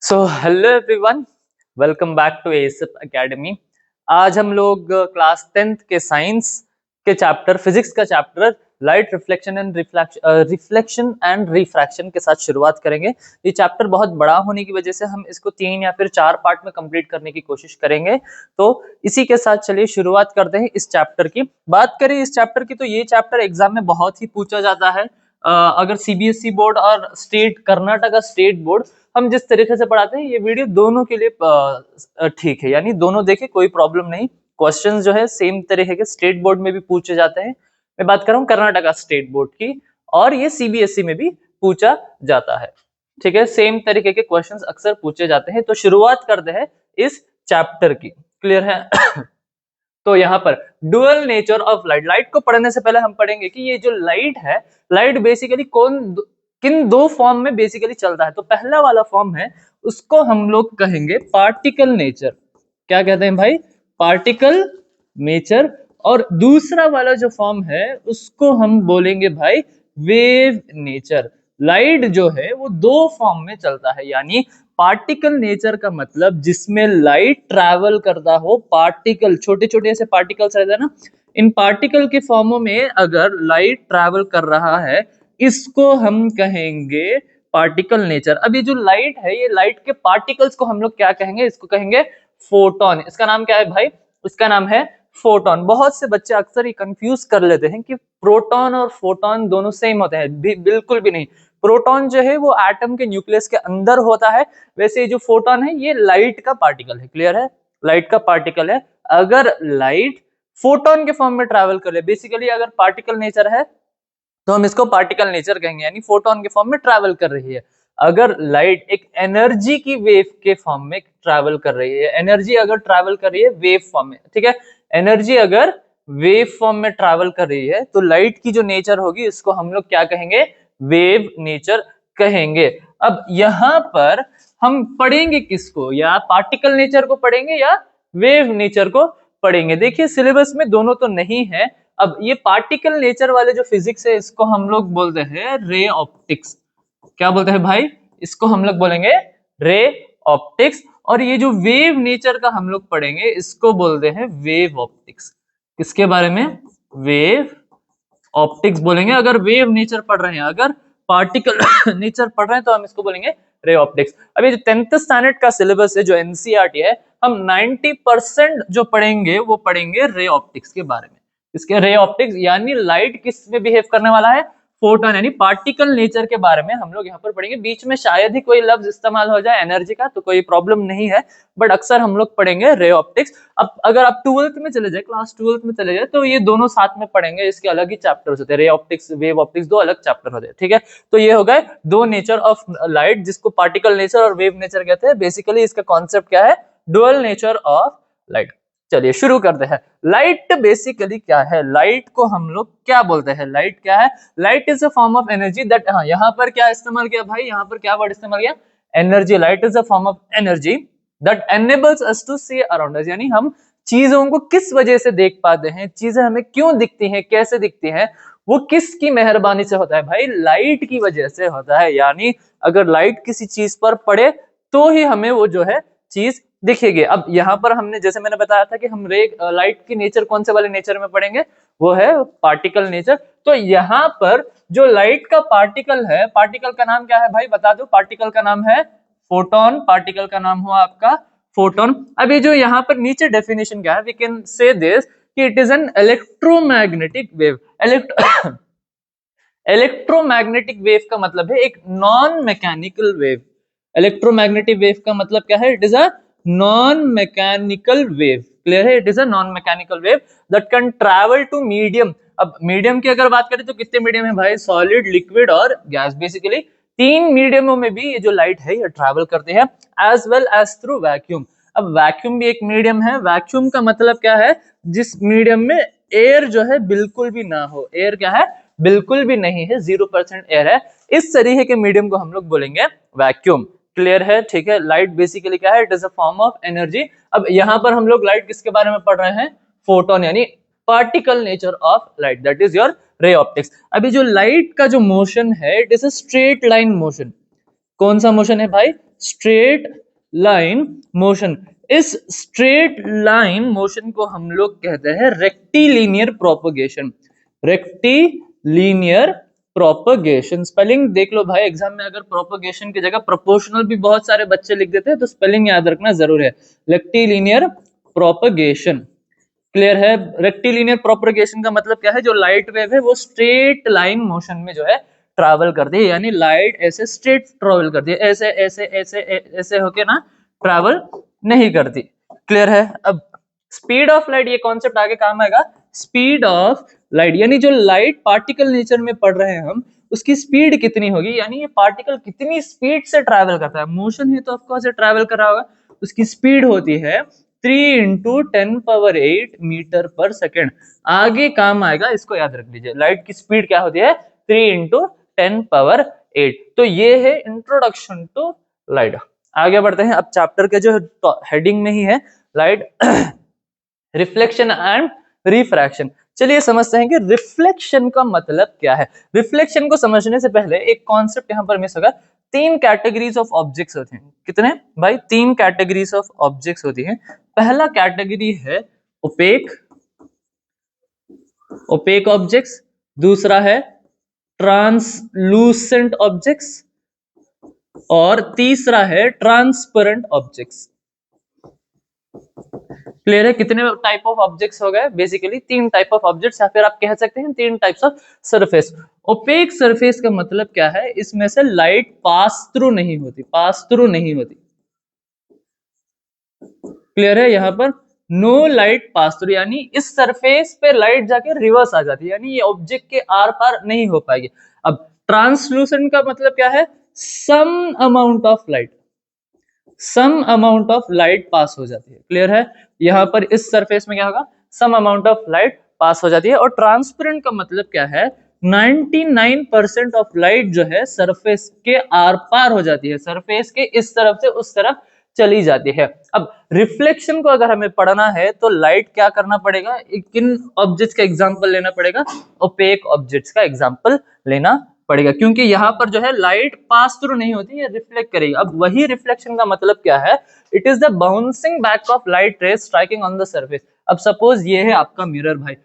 So hello everyone, welcome back to Asip academy. आज हम लोग क्लास 10th के साइंस के चैप्टर फिजिक्स का chapter light reflection and refraction के साथ शुरुआत करेंगे। ये चैप्टर बहुत बड़ा होने की वजह से हम इसको 3 या फिर 4 पार्ट में कंप्लीट करने की कोशिश करेंगे। तो इसी के साथ चलिए शुरुआत करते हैं। इस चैप्टर की बात करें इस चैप्टर की, तो ये चैप्टर एग्जाम में बहुत ही पूछा जाता है। अगर सीबीएसई बोर्ड और कर्नाटका स्टेट बोर्ड हम जिस तरीके से पढ़ाते हैं, ये वीडियो दोनों के लिए ठीक है, यानी दोनों देखे कोई प्रॉब्लम नहीं। क्वेश्चंस जो है सेम तरीके के स्टेट बोर्ड में भी पूछे जाते हैं। मैं बात कर रहा हूँ कर्नाटका स्टेट बोर्ड की, और ये सीबीएसई में भी पूछा जाता है। ठीक है, सेम तरीके के क्वेश्चंस अक्सर पूछे जाते हैं। तो शुरुआत करते हैं इस चैप्टर की। क्लियर है? तो यहाँ पर dual nature of light. Light को पढ़ने से पहले हम पढ़ेंगे कि ये जो लाइट है, लाइट बेसिकली किन दो फॉर्म में बेसिकली चलता है। तो पहला वाला फॉर्म है, उसको हम लोग कहेंगे पार्टिकल नेचर। क्या कहते हैं भाई? Particle nature. और दूसरा वाला जो फॉर्म है उसको हम बोलेंगे भाई वेव नेचर। लाइट जो है वो दो फॉर्म में चलता है, यानी पार्टिकल नेचर का मतलब जिसमें लाइट ट्रैवल करता हो, पार्टिकल छोटे छोटे ऐसे पार्टिकल्स रहते हैं ना, इन पार्टिकल के फॉर्मों में अगर लाइट ट्रैवल कर रहा है, इसको हम कहेंगे पार्टिकल नेचर। अब ये जो लाइट है, ये लाइट के पार्टिकल्स को हम लोग क्या कहेंगे? इसको कहेंगे फोटोन। इसका नाम क्या है भाई? इसका नाम है फोटोन। बहुत से बच्चे अक्सर ये कंफ्यूज कर लेते हैं कि प्रोटॉन और फोटोन दोनों सेम होते हैं। बिल्कुल भी नहीं। प्रोटॉन जो है वो एटम के न्यूक्लियस के अंदर होता है, वैसे जो फोटोन है ये लाइट का पार्टिकल है। क्लियर है? लाइट का पार्टिकल है। अगर लाइट फोटोन के फॉर्म में ट्रैवल कर ले, बेसिकली अगर पार्टिकल नेचर है तो हम इसको पार्टिकल नेचर कहेंगे, यानी फोटोन के फॉर्म में ट्रैवल कर रही है। अगर लाइट एक एनर्जी की वेव के फॉर्म में ट्रैवल कर रही है, एनर्जी अगर ट्रैवल कर रही है वेव फॉर्म में, ठीक है, एनर्जी अगर वेव फॉर्म में ट्रैवल कर रही है, तो लाइट की जो नेचर होगी इसको हम लोग क्या कहेंगे? वेव नेचर कहेंगे। अब यहां पर हम पढ़ेंगे किसको? या पार्टिकल नेचर को पढ़ेंगे या वेव नेचर को पढ़ेंगे? देखिए सिलेबस में दोनों तो नहीं है। अब ये पार्टिकल नेचर वाले जो फिजिक्स है इसको हम लोग बोलते हैं रे ऑप्टिक्स। क्या बोलते हैं भाई? इसको हम लोग बोलेंगे रे ऑप्टिक्स। और ये जो वेव नेचर का हम लोग पढ़ेंगे इसको बोलते हैं वेव ऑप्टिक्स। किसके बारे में? वेव ऑप्टिक्स बोलेंगे। अगर वेव नेचर पढ़ रहे हैं, अगर पार्टिकल नेचर पढ़ रहे हैं, तो हम इसको बोलेंगे रे ऑप्टिक्स। अब ये जो 10th स्टैंडर्ड का सिलेबस है, जो एनसीईआरटी है, हम 90% जो पढ़ेंगे वो पढ़ेंगे रे ऑप्टिक्स के बारे में। इसके रे ऑप्टिक्स यानी लाइट किस में बिहेव करने वाला है? फोटोन, यानी पार्टिकल नेचर के बारे में हम लोग यहाँ पर पढ़ेंगे। बीच में शायद ही कोई लफ्ज इस्तेमाल हो जाए एनर्जी का, तो कोई प्रॉब्लम नहीं है, बट अक्सर हम लोग पढ़ेंगे रे ऑप्टिक्स। अब अगर आप 12th में चले जाए, क्लास 12th में चले जाए, तो ये दोनों साथ में पढ़ेंगे। इसके अलग ही चैप्टर्स होते हैं, रे ऑप्टिक्स वेव ऑप्टिक्स दो अलग चैप्टर होते हैं। ठीक है, तो ये हो गए दो नेचर ऑफ लाइट, जिसको पार्टिकल नेचर और वेव नेचर कहते हैं। बेसिकली इसका कॉन्सेप्ट क्या है? Dual nature of light. चलिए शुरू करते हैं। लाइट बेसिकली क्या है? लाइट को हम लोग क्या बोलते हैं? लाइट क्या है? Light is a form of energy that, हाँ यहाँ पर क्या इस्तेमाल किया भाई? यहाँ पर क्या वर्ड इस्तेमाल किया? Energy. Light is a form of energy that enables us to see around us, यानी हम चीजों को किस वजह से देख पाते हैं, चीजें हमें क्यों दिखती हैं, कैसे दिखती हैं, वो किसकी मेहरबानी से होता है भाई? लाइट की वजह से होता है। यानी अगर लाइट किसी चीज पर पड़े तो ही हमें वो जो है चीज दिखेगी। अब यहाँ पर हमने, जैसे मैंने बताया था कि हम लाइट की नेचर कौन से वाले नेचर में पढ़ेंगे, वो है पार्टिकल नेचर। तो यहाँ पर जो लाइट का पार्टिकल है, पार्टिकल का नाम क्या है भाई? बता दो। पार्टिकल का नाम है फोटोन। पार्टिकल का नाम हुआ आपका फोटोन। अब ये जो यहाँ पर नीचे डेफिनेशन क्या है, वी कैन से दिस कि it is an electromagnetic wave. Electromagnetic wave का मतलब है एक non mechanical wave. Electromagnetic wave का मतलब क्या है? It is a non mechanical wave. Clear है? It is a non mechanical wave that can travel to medium. अब मीडियम की अगर बात करें तो कितने मीडियम है भाई? सॉलिड, लिक्विड और गैस। बेसिकली 3 मीडियमों में भी ये जो लाइट है ये ट्रैवल करते हैं, as well as through vacuum. अब वैक्यूम भी एक मीडियम है। वैक्यूम का मतलब क्या है? जिस मीडियम में एयर जो है बिल्कुल भी ना हो। एयर क्या है? बिल्कुल भी नहीं है, 0% एयर है। इस तरीके के मीडियम को हम लोग बोलेंगे वैक्यूम। क्लियर है? ठीक है। लाइट बेसिकली क्या है? It is a form of energy. अब यहाँ पर हम लोग लाइट किसके बारे में पढ़ रहे हैं? फोटोन, यानी particle nature of light, that is your ray optics. अभी जो लाइट का जो मोशन है, it is a straight line motion. कौन सा मोशन है भाई? Straight line motion. इस स्ट्रेट लाइन मोशन को हम लोग कहते हैं rectilinear propagation. Rectilinear propagation, spelling देख लो भाई, एग्जाम में अगर प्रोपगेशन की जगह प्रोपोर्शनल भी बहुत सारे बच्चे लिख देते हैं तो स्पेलिंग याद रखना जरूर है, रेक्टिलिनियर प्रोपगेशन। क्लियर है? रेक्टिलिनियर प्रोपगेशन का मतलब क्या है? जो लाइट वेव है वो स्ट्रेट लाइन मोशन में जो है ट्रैवल करती है, यानी लाइट ऐसे स्ट्रेट ट्रैवल करती है, ऐसे ऐसे ऐसे ऐसे होके ना ट्रैवल नहीं करती। क्लियर है? अब स्पीड ऑफ लाइट, ये कॉन्सेप्ट आगे काम आएगा। स्पीड ऑफ लाइट यानी जो लाइट पार्टिकल नेचर में पढ़ रहे हैं हम, उसकी स्पीड कितनी होगी, यानी ये पार्टिकल कितनी स्पीड से ट्रैवल करता है। मोशन है तो ऑफकोर्स ये ट्रैवल कर रहा होगा, उसकी स्पीड होती है 3 × 10⁸ मीटर पर सेकेंड। आगे काम आएगा, इसको याद रख लीजिए। लाइट की स्पीड क्या होती है? 3 × 10⁸। तो ये है इंट्रोडक्शन टू लाइट। आगे बढ़ते हैं। अब चैप्टर के जो हेडिंग में ही है लाइट रिफ्लेक्शन एंड रिफ्रैक्शन। चलिए समझते हैं कि रिफ्लेक्शन का मतलब क्या है। रिफ्लेक्शन को समझने से पहले एक कॉन्सेप्ट यहां पर मिस होगा। 3 कैटेगरीज ऑफ ऑब्जेक्ट्स होते हैं। कितने भाई? 3 कैटेगरीज ऑफ ऑब्जेक्ट्स होती हैं। पहला कैटेगरी है ओपेक, ओपेक ऑब्जेक्ट्स। दूसरा है ट्रांसलूसेंट ऑब्जेक्ट्स और तीसरा है ट्रांसपेरेंट ऑब्जेक्ट्स। क्लियर है? कितने टाइप ऑफ ऑब्जेक्ट्स हो गए? बेसिकली 3 टाइप ऑफ ऑब्जेक्ट्स, या फिर आप कह सकते हैं 3 types of surface. Opaque surface का मतलब क्या है? इसमें से लाइट पास थ्रू नहीं होती, पास थ्रू नहीं होती। क्लियर है? यहां पर नो लाइट पास थ्रू, यानी इस सरफेस पे लाइट जाके रिवर्स आ जाती है, यानी ये ऑब्जेक्ट के आर पार नहीं हो पाएगी। अब ट्रांसलूसेंट का मतलब क्या है? Some amount of light, some amount of light pass हो जाती है। क्लियर है? यहां पर इस सरफेस में क्या होगा? Some amount of light pass हो जाती है। और ट्रांसपेरेंट का मतलब क्या है? 99% ऑफ लाइट जो है सरफेस के आर पार हो जाती है, सरफेस के इस तरफ से उस तरफ चली जाती है। अब रिफ्लेक्शन को अगर हमें पढ़ना है तो लाइट क्या करना पड़ेगा? किन ऑब्जेक्ट्स का एग्जांपल लेना पड़ेगा? ओपेक ऑब्जेक्ट्स का एग्जांपल लेना पड़ेगा, क्योंकि यहाँ पर जो है लाइट पास थ्रू नहीं होती, ये रिफ्लेक्ट करेगी। अब वही रिफ्लेक्शन का मतलब क्या है? It is the bouncing back of light rays striking on the surface. अब सपोज ये है आपका मिरर भाई।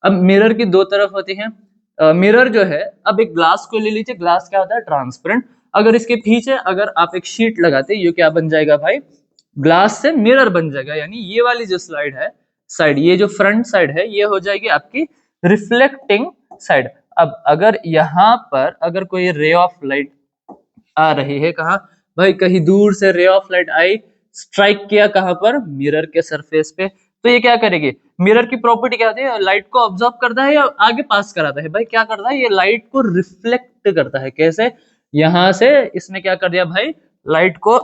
अब मिरर की 2 तरफ होती हैं। मिरर जो है, अब एक ग्लास को ले लीजिए, ग्लास क्या होता है? ट्रांसपेरेंट। अगर इसके पीछे अगर आप एक शीट लगाते, ये क्या बन जाएगा भाई? ग्लास से मिरर बन जाएगा, यानी ये वाली जो स्लाइड है साइड, ये जो फ्रंट साइड है, ये हो जाएगी आपकी रिफ्लेक्टिंग साइड। अब अगर यहाँ पर अगर कोई रे ऑफ लाइट आ रही है, कहा भाई? कहीं दूर से रे ऑफ लाइट आई, स्ट्राइक किया कहां पर? मिरर के सरफेस पे। तो ये क्या करेगी? मिरर की प्रॉपर्टी क्या होती है? लाइट को ऑब्जॉर्व करता है या आगे पास कराता है? भाई क्या करता है? ये लाइट को रिफ्लेक्ट करता है। कैसे? यहां से इसने क्या कर दिया भाई? लाइट को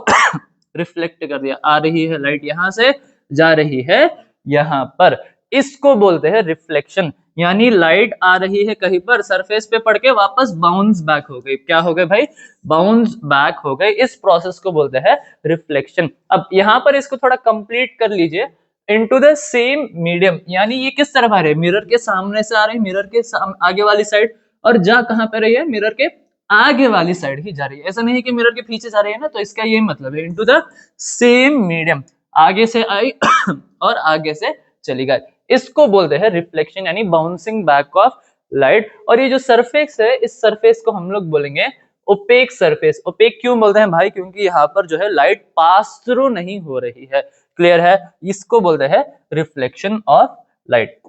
रिफ्लेक्ट कर दिया। आ रही है लाइट यहां से, जा रही है यहां पर। इसको बोलते हैं रिफ्लेक्शन, यानी लाइट आ रही है कहीं पर, सरफेस पे पड़ के वापस बाउंस बैक हो गई। क्या हो गए भाई? बाउंस बैक हो गए। इस प्रोसेस को बोलते हैं रिफ्लेक्शन। अब यहां पर इसको थोड़ा कंप्लीट कर लीजिए। इनटू द सेम मीडियम, यानी ये किस तरफ आ रहे हैं? मिरर के सामने से आ रहे हैं, मिरर के आगे वाली साइड, और जा कहां पे रही है? मिरर के आगे वाली साइड ही जा रही है। ऐसा नहीं कि मिरर के पीछे जा रही है ना, तो इसका ये मतलब है इनटू द सेम मीडियम, आगे से आई और आगे से चली गई। इसको बोलते हैं रिफ्लेक्शन, यानी बाउंसिंग बैक ऑफ लाइट। और ये जो सरफेस है, इस सरफेस को हम लोग बोलेंगे ओपेक सरफेस। ओपेक क्यों बोलते हैं भाई? क्योंकि यहाँ पर जो है लाइट पास थ्रू नहीं हो रही है। क्लियर है? इसको बोलते हैं रिफ्लेक्शन ऑफ लाइट।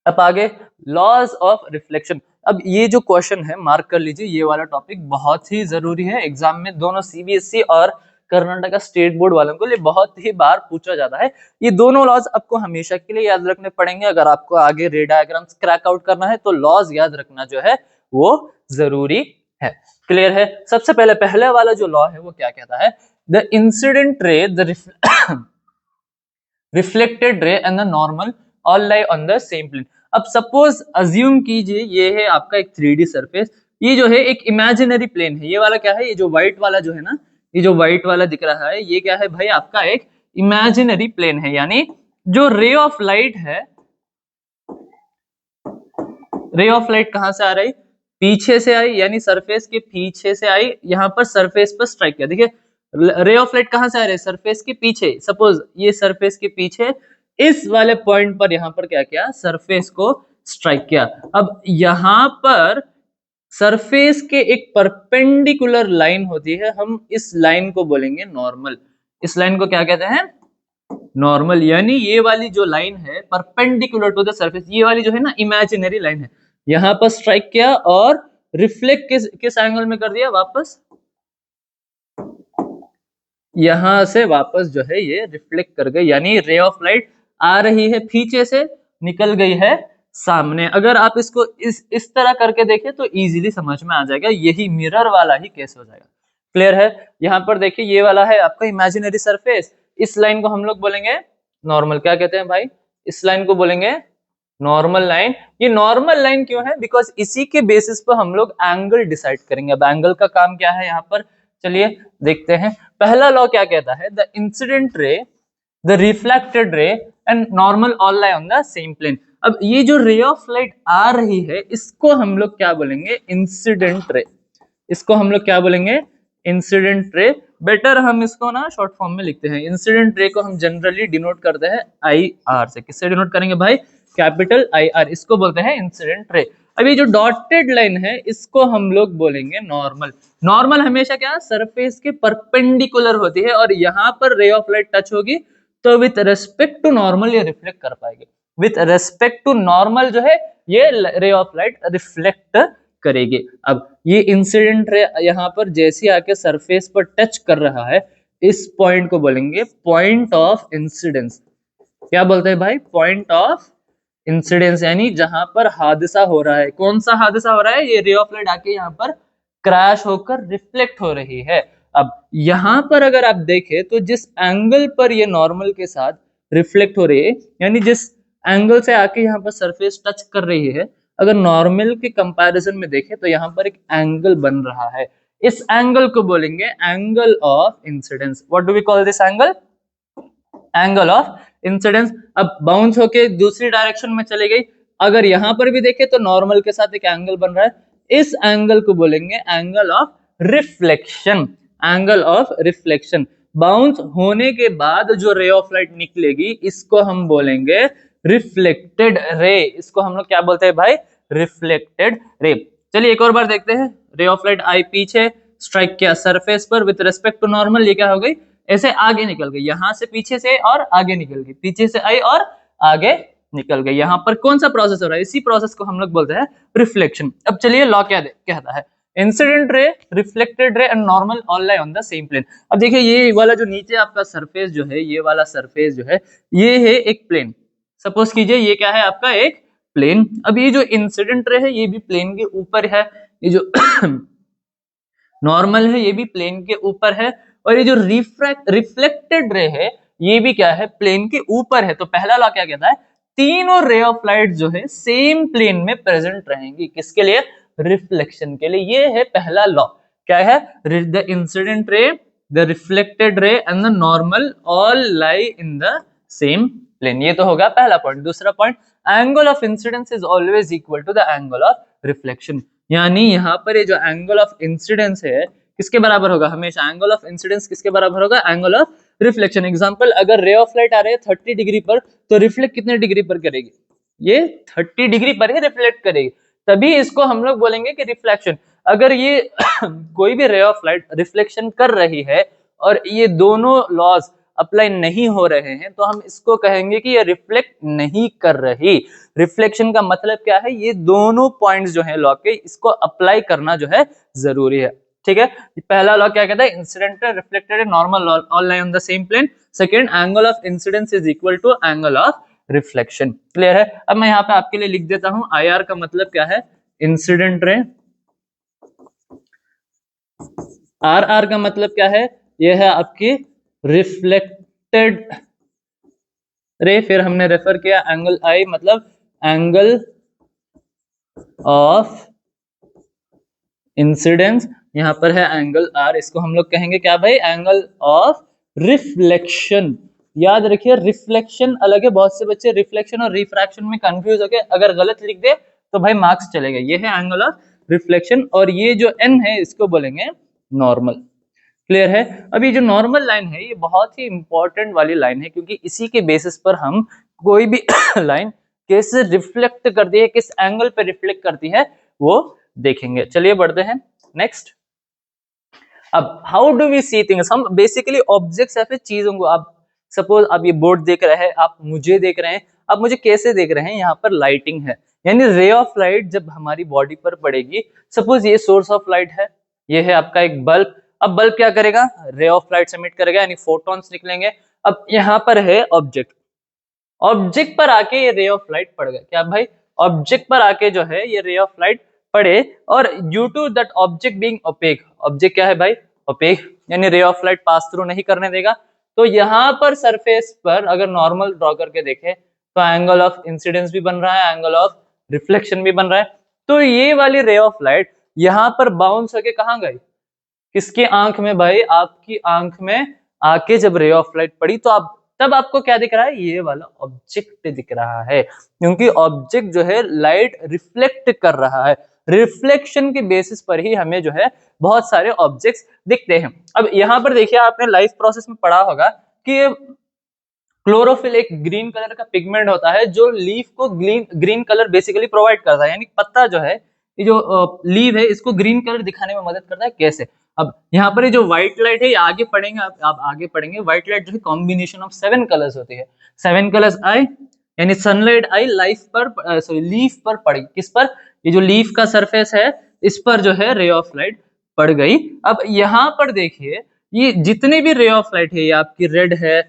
अब आगे लॉज ऑफ रिफ्लेक्शन। अब ये जो क्वेश्चन है, मार्क कर लीजिए, ये वाला टॉपिक बहुत ही जरूरी है। एग्जाम में दोनों सीबीएसई और कर्नाटक स्टेट बोर्ड वालों को लिए बहुत ही बार पूछा जाता है। ये दोनों लॉज आपको हमेशा के लिए याद रखने पड़ेंगे। अगर आपको आगे रे डायग्राम्स क्रैक आउट करना है तो लॉज याद रखना जो है वो जरूरी है। क्लियर है? सबसे पहले वाला जो लॉ है वो क्या कहता है? The incident ray, the reflected ray and the normal all lie on the same plane. अब सपोज अज्यूम कीजिए ये है आपका एक 3D सरफेस, ये जो है एक इमेजिनरी प्लेन है। ये वाला क्या है? ये जो व्हाइट वाला जो है ना, ये जो व्हाइट वाला दिख रहा है, ये क्या है भाई? आपका एक इमेजिनरी प्लेन है। यानी जो रे ऑफ लाइट है, रे ऑफ लाइट कहां से आ रही? पीछे से आई, यानी सरफेस के पीछे से आई, यहाँ पर सरफेस पर स्ट्राइक किया। देखिए रे ऑफ लाइट कहाँ से आ रही है, सरफेस के पीछे। सपोज ये सरफेस के पीछे इस वाले पॉइंट पर यहाँ पर क्या किया, सरफेस को स्ट्राइक किया। अब यहाँ पर सरफेस के एक परपेंडिकुलर लाइन होती है, हम इस लाइन को बोलेंगे नॉर्मल। इस लाइन को क्या कहते हैं, नॉर्मल। यानी ये वाली जो लाइन है परपेंडिकुलर टू द सरफेस, ये वाली जो है ना इमेजिनरी लाइन है, यहां पर स्ट्राइक किया और रिफ्लेक्ट किस एंगल में कर दिया, वापस यहां से वापस जो है ये रिफ्लेक्ट कर गई, यानी रे ऑफ लाइट आ रही है पीछे से, निकल गई है सामने। अगर आप इसको इस तरह करके देखें तो इजीली समझ में आ जाएगा, यही मिरर वाला ही केस हो जाएगा। क्लियर है। यहाँ पर देखिए ये वाला है आपका इमेजिनरी सरफेस, इस लाइन को हम लोग बोलेंगे नॉर्मल। क्या कहते हैं भाई, इस लाइन को बोलेंगे नॉर्मल लाइन। ये नॉर्मल लाइन क्यों है, बिकॉज इसी के बेसिस पर हम लोग एंगल डिसाइड करेंगे। अब एंगल का काम क्या है यहाँ पर, चलिए देखते हैं। पहला लॉ क्या कहता है, the incident ray, the reflected ray and normal all lie on the same plane. अब ये जो रे ऑफ लाइट आ रही है इसको हम लोग क्या बोलेंगे, इंसिडेंट रे। इसको हम लोग क्या बोलेंगे, इंसिडेंट रे। बेटर हम इसको ना शॉर्ट फॉर्म में लिखते हैं। इंसिडेंट रे को हम जनरली डिनोट करते हैं आई आर से। किससे डिनोट करेंगे भाई, कैपिटल आई आर, इसको बोलते हैं इंसिडेंट रे। अब ये जो डॉटेड लाइन है इसको हम लोग बोलेंगे नॉर्मल। नॉर्मल हमेशा क्या, सरफेस के परपेंडिकुलर होती है, और यहाँ पर रे ऑफ लाइट टच होगी तो विथ रेस्पेक्ट टू नॉर्मल ये रिफ्लेक्ट कर पाएगी। विथ रेस्पेक्ट टू नॉर्मल जो है ये रे ऑफ लाइट रिफ्लेक्ट करेगी। अब ये इंसिडेंट रे यहाँ पर जैसे आके सरफेस पर टच कर रहा है, इस पॉइंट को बोलेंगे पॉइंट ऑफ इंसिडेंस। क्या बोलते हैं भाई, पॉइंट ऑफ इंसिडेंस, यानी जहां पर हादसा हो रहा है। कौन सा हादसा हो रहा है, ये रे ऑफ लाइट आके यहाँ पर क्रैश होकर रिफ्लेक्ट हो रही है। अब यहां पर अगर आप देखें तो जिस एंगल पर ये नॉर्मल के साथ रिफ्लेक्ट हो रही है, यानी जिस एंगल से आके यहाँ पर सरफेस टच कर रही है, अगर नॉर्मल के कंपैरिजन में देखें तो यहाँ पर एक एंगल बन रहा है। इस एंगल को बोलेंगे angle of incidence. What do we call this angle, angle of incidence. अब बाउंस होके दूसरी डायरेक्शन में चली गई, अगर यहां पर भी देखें तो नॉर्मल के साथ एक एंगल बन रहा है, इस एंगल को बोलेंगे angle of reflection. Angle of reflection. Bounce होने के बाद जो रे ऑफ लाइट निकलेगी इसको हम बोलेंगे रिफ्लेक्टेड रे। इसको हम लोग क्या बोलते हैं भाई, रिफ्लेक्टेड रे। चलिए एक और बार देखते हैं। रे ऑफ लाइट आई पीछे, स्ट्राइक किया सरफेस पर विद रेस्पेक्ट टू नॉर्मल, ये क्या हो गई, ऐसे आगे निकल गई, यहां से पीछे से और आगे निकल गई, पीछे से आई और आगे निकल गई। यहां पर कौन सा प्रोसेस हो रहा है, इसी प्रोसेस को हम लोग बोलते हैं रिफ्लेक्शन। अब चलिए लॉ क्या कहता है, incident ray, reflected ray and normal all lie on the same plane. अब देखिए ये वाला जो नीचे आपका सरफेस जो है, ये वाला सरफेस जो है ये है एक प्लेन। सपोज कीजिए ये क्या है आपका, एक प्लेन। अब ये जो इंसिडेंट रे है ये भी प्लेन के ऊपर है, ये जो नॉर्मल है ये भी प्लेन के ऊपर है, और ये जो रिफ्लेक्टेड रे है ये भी क्या है, प्लेन के ऊपर है। तो पहला लॉ क्या कहता है, तीनों रे ऑफ लाइट जो है सेम प्लेन में प्रेजेंट रहेंगी। किसके लिए, रिफ्लेक्शन के लिए। ये है पहला लॉ। क्या है, the incident ray, the reflected ray and the normal all lie in the same plane. ये तो होगा पहला पॉइंट। दूसरा point, angle of incidence is always equal to the angle of reflection. यानी यहाँ पर ये जो एंगल ऑफ इंसिडेंस है किसके बराबर होगा, हमेशा एंगल ऑफ इंसिडेंस किसके बराबर होगा, एंगल ऑफ रिफ्लेक्शन। एग्जांपल, अगर रे ऑफ लाइट आ रहे हैं 30 डिग्री पर, तो रिफ्लेक्ट कितने डिग्री पर करेगी, ये 30 डिग्री पर ही रिफ्लेक्ट करेगी, तभी इसको हम लोग बोलेंगे कि रिफ्लेक्शन। अगर ये कोई भी रे ऑफ लाइट रिफ्लेक्शन कर रही है और ये दोनों लॉज अप्लाई नहीं हो रहे हैं, तो हम इसको कहेंगे कि ये रिफ्लेक्ट नहीं कर रही। रिफ्लेक्शन का मतलब क्या है, ये दोनों पॉइंट्स जो है लॉ के, इसको अप्लाई करना जो है जरूरी है। ठीक है, पहला लॉ क्या कहता है, incident reflected normal all lie on the same plane. Second, angle of incidence is equal to angle of reflection. Clear है। अब मैं यहाँ पे आपके लिए लिख देता हूं, आई आर का मतलब क्या है, इंसिडेंट रे। आर आर का मतलब क्या है, ये है आपकी रिफ्लेक्टेड रे। फिर हमने रेफर किया एंगल आई, मतलब एंगल ऑफ इंसिडेंस। यहां पर है एंगल आर, इसको हम लोग कहेंगे क्या भाई, एंगल ऑफ रिफ्लेक्शन। याद रखिए रिफ्लेक्शन अलग है, बहुत से बच्चे रिफ्लेक्शन और रिफ्रैक्शन में कंफ्यूज हो गए, अगर गलत लिख दे तो भाई मार्क्स चले गए। ये है एंगल ऑफ रिफ्लेक्शन, और ये जो n है इसको बोलेंगे नॉर्मल। क्लियर है। अभी जो नॉर्मल लाइन है ये बहुत ही इंपॉर्टेंट वाली लाइन है, क्योंकि इसी के बेसिस पर हम कोई भी लाइन कैसे रिफ्लेक्ट करती है, किस एंगल पे रिफ्लेक्ट करती है वो देखेंगे। चलिए बढ़ते हैं नेक्स्ट। अब how do we see things, हम बेसिकली ऑब्जेक्ट्स या फिर चीजों को, आप सपोज आप ये बोर्ड देख रहे हैं, आप मुझे देख रहे हैं, आप मुझे कैसे देख रहे हैं, यहाँ पर लाइटिंग है, यानी रे ऑफ लाइट जब हमारी बॉडी पर पड़ेगी, सपोज ये सोर्स ऑफ लाइट है, ये है आपका एक बल्ब। अब बल्ब क्या करेगा, रे ऑफ लाइट एमिट करेगा, यानी फोटॉन्स निकलेंगे। अब यहाँ पर है ऑब्जेक्ट, ऑब्जेक्ट पर आके ये रे ऑफ लाइट पड़ गया, क्या भाई, ऑब्जेक्ट पर आके जो है ये रे ऑफ लाइट पड़े, और due to that object being opaque, object क्या है भाई, ओपेक, यानी रे ऑफ लाइट पास थ्रू नहीं करने देगा। तो यहाँ पर सरफेस पर अगर नॉर्मल ड्रॉ करके देखें तो एंगल ऑफ इंसिडेंस भी बन रहा है, एंगल ऑफ रिफ्लेक्शन भी बन रहा है। तो ये वाली रे ऑफ लाइट यहाँ पर बाउंस होके कहाँ गई, किसकी आंख में भाई, आपकी आंख में आके जब रे ऑफ लाइट पड़ी तो आप, तब आपको क्या दिख रहा है, ये वाला ऑब्जेक्ट दिख रहा है, क्योंकि ऑब्जेक्ट जो है लाइट रिफ्लेक्ट कर रहा है। रिफ्लेक्शन के बेसिस पर ही हमें जो है बहुत सारे ऑब्जेक्ट्स दिखते हैं। अब यहाँ पर देखिए, आपने लाइफ प्रोसेस में पढ़ा होगा कि क्लोरोफिल एक ग्रीन कलर का पिगमेंट होता है जो लीफ को ग्रीन कलर बेसिकली प्रोवाइड करता है, यानी पत्ता जो है, ये जो लीव है इसको ग्रीन कलर दिखाने में मदद करता है। कैसे, अब यहाँ पर ये जो व्हाइट लाइट है, ये आगे पढ़ेंगे, आप आगे पढ़ेंगे, व्हाइट लाइट जो है कॉम्बिनेशन ऑफ 7 कलर्स होती है। 7 कलर्स आए, यानी सनलाइट आई लाइफ पर, सॉरी लीफ पर पड़ी, किस पर, ये जो लीफ का सरफेस है इस पर जो है रे ऑफ लाइट पड़ गई। अब यहाँ पर देखिए, ये जितने भी रे ऑफ लाइट है, ये आपकी रेड है,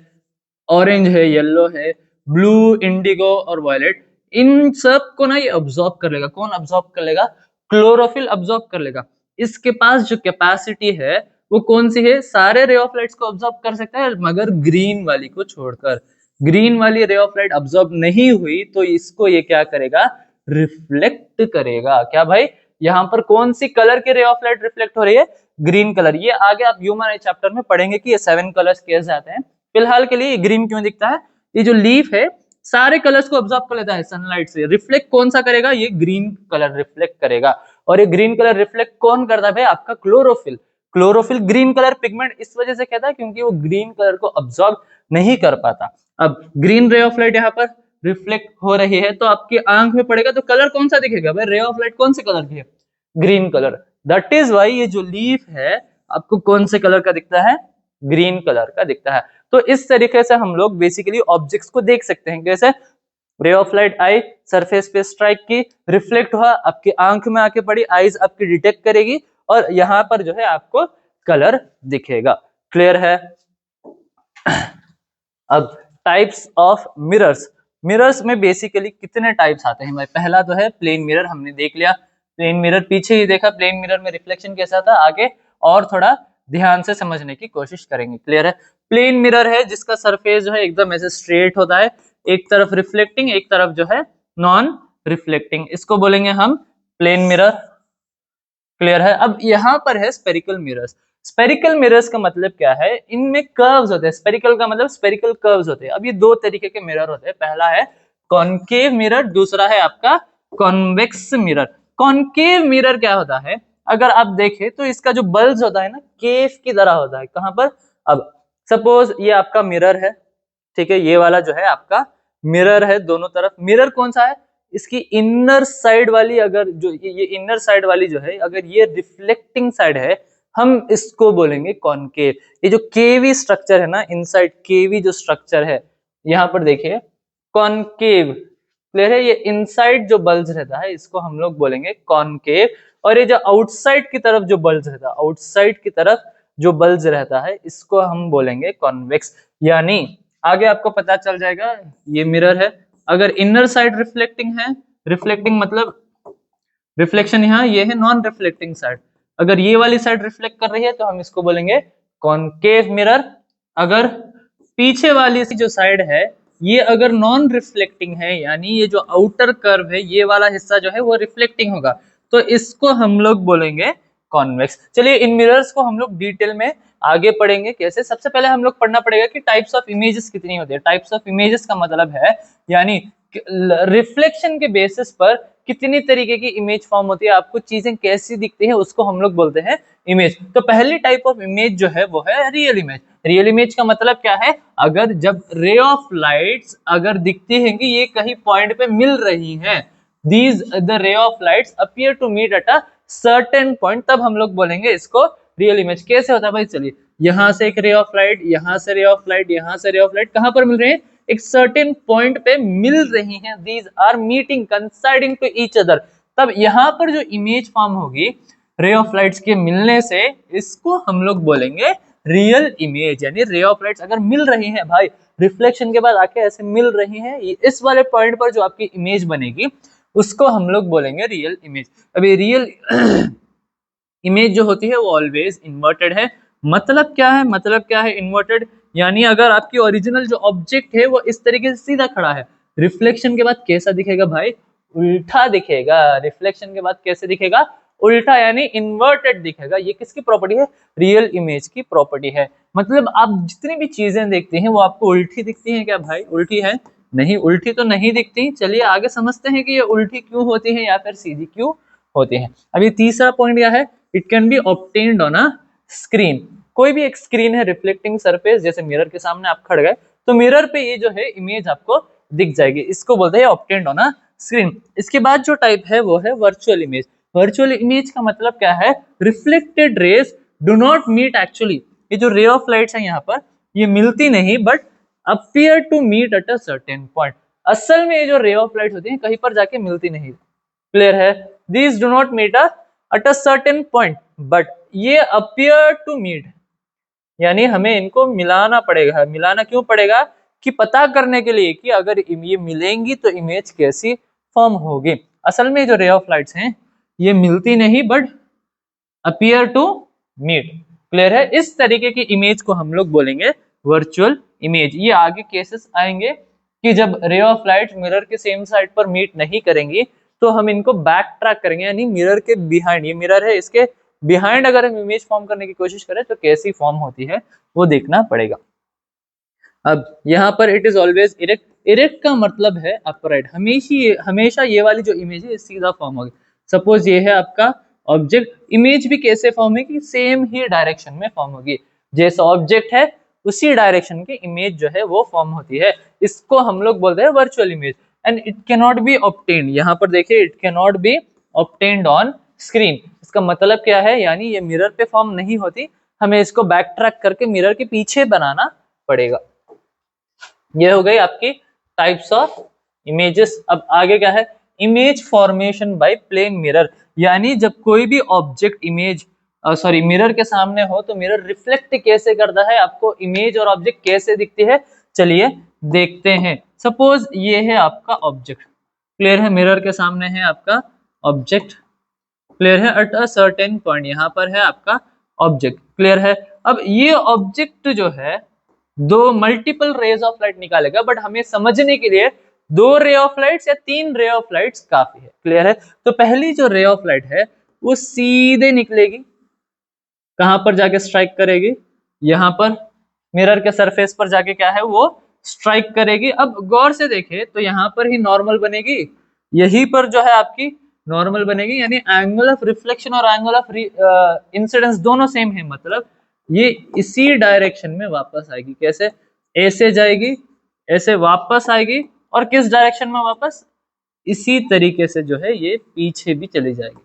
ऑरेंज है, येलो है, ब्लू, इंडिगो और वायलेट, इन सब को ना ये ऑब्जॉर्ब कर लेगा। कौन ऑब्जॉर्ब कर लेगा, क्लोरोफिल ऑब्जॉर्ब कर लेगा। इसके पास जो कैपेसिटी है वो कौन सी है, सारे रे ऑफ लाइट्स को ऑब्जॉर्ब कर सकता है, मगर ग्रीन वाली को छोड़कर। ग्रीन वाली रे ऑफ लाइट ऑब्जॉर्ब नहीं हुई तो इसको ये क्या करेगा, रिफ्लेक्ट करेगा। क्या भाई, यहाँ पर कौन सी कलर की रे ऑफ लाइट रिफ्लेक्ट हो रही है, ग्रीन कलर। ये आगे आप ह्यूमन आई चैप्टर में पढ़ेंगे कि ये 7 कलर्स कैसे आते हैं। फिलहाल के लिए ये ग्रीन क्यों दिखता है, ये जो लीफ है सारे कलर्स को ऑब्जॉर्ब कर लेता है सनलाइट से, रिफ्लेक्ट कौन सा करेगा, ये ग्रीन कलर रिफ्लेक्ट करेगा। और ये ग्रीन कलर रिफ्लेक्ट कौन करता है भाई, आपका chlorophyll. Chlorophyll green colour pigment इस वजह से कहता है क्योंकि वो ग्रीन कलर को ऑब्जॉर्ब नहीं कर पाता। अब ग्रीन रे ऑफ लाइट यहाँ पर रिफ्लेक्ट हो रही है तो आपकी आंख में पड़ेगा तो कलर कौन सा दिखेगा भाई, रे ऑफ लाइट कौन से कलर की है, green colour. That is why ये जो लीफ है आपको कौन से कलर का दिखता है, ग्रीन कलर का दिखता है। तो इस तरीके से हम लोग बेसिकली ऑब्जेक्ट्स को देख सकते हैं। कैसे, रे ऑफ लाइट आई, सरफेस पे स्ट्राइक की, रिफ्लेक्ट हुआ, आपकी आंख में आके पड़ी, आईज आपकी डिटेक्ट करेगी और यहाँ पर जो है आपको कलर दिखेगा। क्लियर है। अब टाइप्स ऑफ मिरर्स, मिरर्स में बेसिकली कितने टाइप्स आते हैं भाई। पहला तो है प्लेन मिरर, हमने देख लिया प्लेन मिरर, पीछे ही देखा प्लेन मिरर में रिफ्लेक्शन कैसा था, आगे और थोड़ा ध्यान से समझने की कोशिश करेंगे। क्लियर है। प्लेन मिरर है जिसका सरफेस जो है एकदम ऐसे स्ट्रेट होता है, एक तरफ रिफ्लेक्टिंग एक तरफ जो है नॉन रिफ्लेक्टिंग, इसको बोलेंगे हम प्लेन मिरर। क्लियर है। अब यहाँ पर है स्पेरिकल मिरर्स। स्पेरिकल मिरर्स का मतलब क्या है, इनमें कर्व्स होते हैं, स्पेरिकल का मतलब स्पेरिकल कर्व्स होते हैं। अब ये दो तरीके के मिरर होते हैं, पहला है कॉनकेव मिरर, दूसरा है आपका कॉन्वेक्स मिरर। कॉनकेव मिरर क्या होता है, अगर आप देखें तो इसका जो बल्ब होता है ना केव की तरह होता है। कहां पर, अब सपोज ये आपका मिरर है, ठीक है, ये वाला जो है आपका मिरर है, दोनों तरफ मिरर कौन सा है, इसकी इनर साइड वाली, अगर जो ये इनर साइड वाली जो है अगर ये रिफ्लेक्टिंग साइड है हम इसको बोलेंगे कॉनकेव। ये जो केवी स्ट्रक्चर है ना, इनसाइड केवी जो स्ट्रक्चर है यहाँ पर देखिए कॉनकेव। क्लियर है। ये इनसाइड जो बल्ब रहता है इसको हम लोग बोलेंगे कॉनकेव, और ये जो आउटसाइड की तरफ जो बल्ब रहता है, आउटसाइड की तरफ जो बल्ब रहता है इसको हम बोलेंगे कॉन्वेक्स। यानी आगे आपको पता चल जाएगा, ये मिरर है, अगर इनर साइड रिफ्लेक्टिंग है, रिफ्लेक्टिंग मतलब रिफ्लेक्शन यहाँ, ये है नॉन रिफ्लेक्टिंग साइड, अगर ये वाली साइड रिफ्लेक्ट कर रही है तो हम इसको बोलेंगे कॉनकेव मिरर। अगर पीछे वाली जो साइड है ये अगर नॉन रिफ्लेक्टिंग है, यानी ये जो आउटर कर्व है ये वाला हिस्सा जो है वो रिफ्लेक्टिंग होगा, तो इसको हम लोग बोलेंगे कॉन्वेक्स। चलिए इन मिरर्स को हम लोग डिटेल में आगे पढ़ेंगे कैसे। सबसे पहले हम लोग पढ़ना पड़ेगा कि टाइप्स ऑफ इमेजेस कितनी होती है। टाइप्स ऑफ इमेजेस का मतलब है यानी रिफ्लेक्शन के बेसिस पर कितनी तरीके की इमेज फॉर्म होती है, आपको चीजें कैसी दिखती है, उसको हम लोग बोलते हैं इमेज। तो पहली टाइप ऑफ इमेज जो है वो है रियल इमेज। रियल इमेज का मतलब क्या है, अगर जब रे ऑफ लाइट्स अगर दिखती है कि ये कहीं पॉइंट पे मिल रही हैं, these the ray of lights appear to meet at a certain point, तब हम लोग बोलेंगे इसको रियल इमेज। कैसे होता है भाई, चलिए यहां से एक रे ऑफ लाइट, यहां से रे ऑफ लाइट, यहां से रे ऑफ लाइट, कहां पर मिल रहे हैं, एक सर्टेन पॉइंट पे मिल रही हैं, these are meeting coinciding to each other, तब यहां पर जो इमेज फॉर्म होगी रे ऑफ लाइट्स के मिलने से, इसको हम लोग बोलेंगे रियल इमेज। यानी रे ऑफ लाइट्स अगर मिल रही हैं भाई, रिफ्लेक्शन के बाद आके ऐसे मिल रही हैं, इस वाले पॉइंट पर जो आपकी इमेज बनेगी उसको हम लोग बोलेंगे रियल इमेज। अभी रियल इमेज जो होती है वो ऑलवेज इन्वर्टेड है। मतलब क्या है, मतलब क्या है इन्वर्टेड, यानी अगर आपकी ओरिजिनल जो ऑब्जेक्ट है वो इस तरीके से सीधा खड़ा है, रिफ्लेक्शन के बाद कैसा दिखेगा भाई, उल्टा दिखेगा। रिफ्लेक्शन के बाद कैसे दिखेगा, उल्टा, यानी इन्वर्टेड दिखेगा। ये किसकी प्रॉपर्टी है, रियल इमेज की प्रॉपर्टी है। मतलब आप जितनी भी चीजें देखते हैं वो आपको उल्टी दिखती हैं क्या भाई, उल्टी है नहीं, उल्टी तो नहीं दिखती। चलिए आगे समझते हैं कि ये उल्टी क्यों होती है या फिर सीधी क्यों होती है। अभी तीसरा पॉइंट क्या है, it can be obtained on a screen. कोई भी एक स्क्रीन है, रिफ्लेक्टिंग सरफेस, जैसे मिरर के सामने आप खड़ गए तो मिरर पे ये जो है इमेज आपको दिख जाएगी, इसको बोलते हैं ऑब्टेन्ड ऑन अ स्क्रीन। इसके बाद जो टाइप है वो है वर्चुअल इमेज। वर्चुअल इमेज का मतलब क्या है, reflected rays do not meet actually, ये जो रे ऑफ लाइट्स है यहाँ पर ये मिलती नहीं, but appear to meet at a certain point. असल में ये जो रे ऑफ लाइट्स होती है कहीं पर जाके मिलती नहीं, क्लियर है, these do not meet at a certain point but ये अपीयर टू मीट, यानी हमें इनको मिलाना पड़ेगा। मिलाना क्यों पड़ेगा, कि पता करने के लिए कि अगर ये मिलेंगी तो इमेज कैसी फॉर्म होगी। असल में जो रे ऑफ लाइट्स हैं ये मिलती नहीं but appear to meet, clear है। इस तरीके की इमेज को हम लोग बोलेंगे वर्चुअल इमेज। ये आगे केसेस आएंगे कि जब रे ऑफ लाइट मिरर के सेम साइड पर मीट नहीं करेंगी तो हम इनको बैक ट्रैक करेंगे, यानी मिरर के बिहाइंड, ये मिरर है इसके बिहाइंड अगर हम इमेज फॉर्म करने की कोशिश करें तो कैसी फॉर्म होती है वो देखना पड़ेगा। अब यहाँ पर it is always erect, erect का मतलब है अपराइट, हमेशा ये वाली जो इमेज है सीधा फॉर्म होगी। सपोज ये है आपका ऑब्जेक्ट, इमेज भी कैसे फॉर्म है कि सेम ही डायरेक्शन में फॉर्म होगी, जैसा ऑब्जेक्ट है उसी डायरेक्शन की इमेज जो है वो फॉर्म होती है। इसको हम लोग बोलते हैं virtual image. And it can not be obtained, यहाँ पर देखिए it can not be obtained on screen. इसका मतलब क्या है, यानी ये मिरर पे फॉर्म नहीं होती, हमें इसको बैक ट्रैक करके मिरर के पीछे बनाना पड़ेगा। ये हो गई आपकी टाइप्स ऑफ इमेजेस। अब आगे क्या है, image formation by plane mirror, यानी जब कोई भी ऑब्जेक्ट इमेज मिरर के सामने हो तो मिरर रिफ्लेक्ट कैसे करता है, आपको इमेज और ऑब्जेक्ट कैसे दिखती है, चलिए देखते हैं। सपोज ये है आपका ऑब्जेक्ट, क्लियर है, मिरर के सामने है आपका ऑब्जेक्ट, क्लियर है, एट अ सर्टेन पॉइंट यहाँ पर है आपका ऑब्जेक्ट, क्लियर है। अब ये ऑब्जेक्ट जो है दो मल्टीपल रेज ऑफ लाइट निकालेगा, बट हमें समझने के लिए 2 रे ऑफ लाइट्स या 3 रे ऑफ लाइट्स काफी है, क्लियर है। तो पहली जो रे ऑफ लाइट है वो सीधे निकलेगी, कहां पर जाके स्ट्राइक करेगी, यहां पर मिरर के सरफेस पर जाके क्या है वो स्ट्राइक करेगी। अब गौर से देखें तो यहाँ पर ही नॉर्मल बनेगी, यहीं पर जो है आपकी नॉर्मल बनेगी, यानी एंगल ऑफ रिफ्लेक्शन और एंगल ऑफ इंसिडेंस दोनों सेम है, मतलब ये इसी डायरेक्शन में वापस आएगी। कैसे, ऐसे जाएगी, ऐसे वापस आएगी, और किस डायरेक्शन में वापस, इसी तरीके से जो है ये पीछे भी चली जाएगी,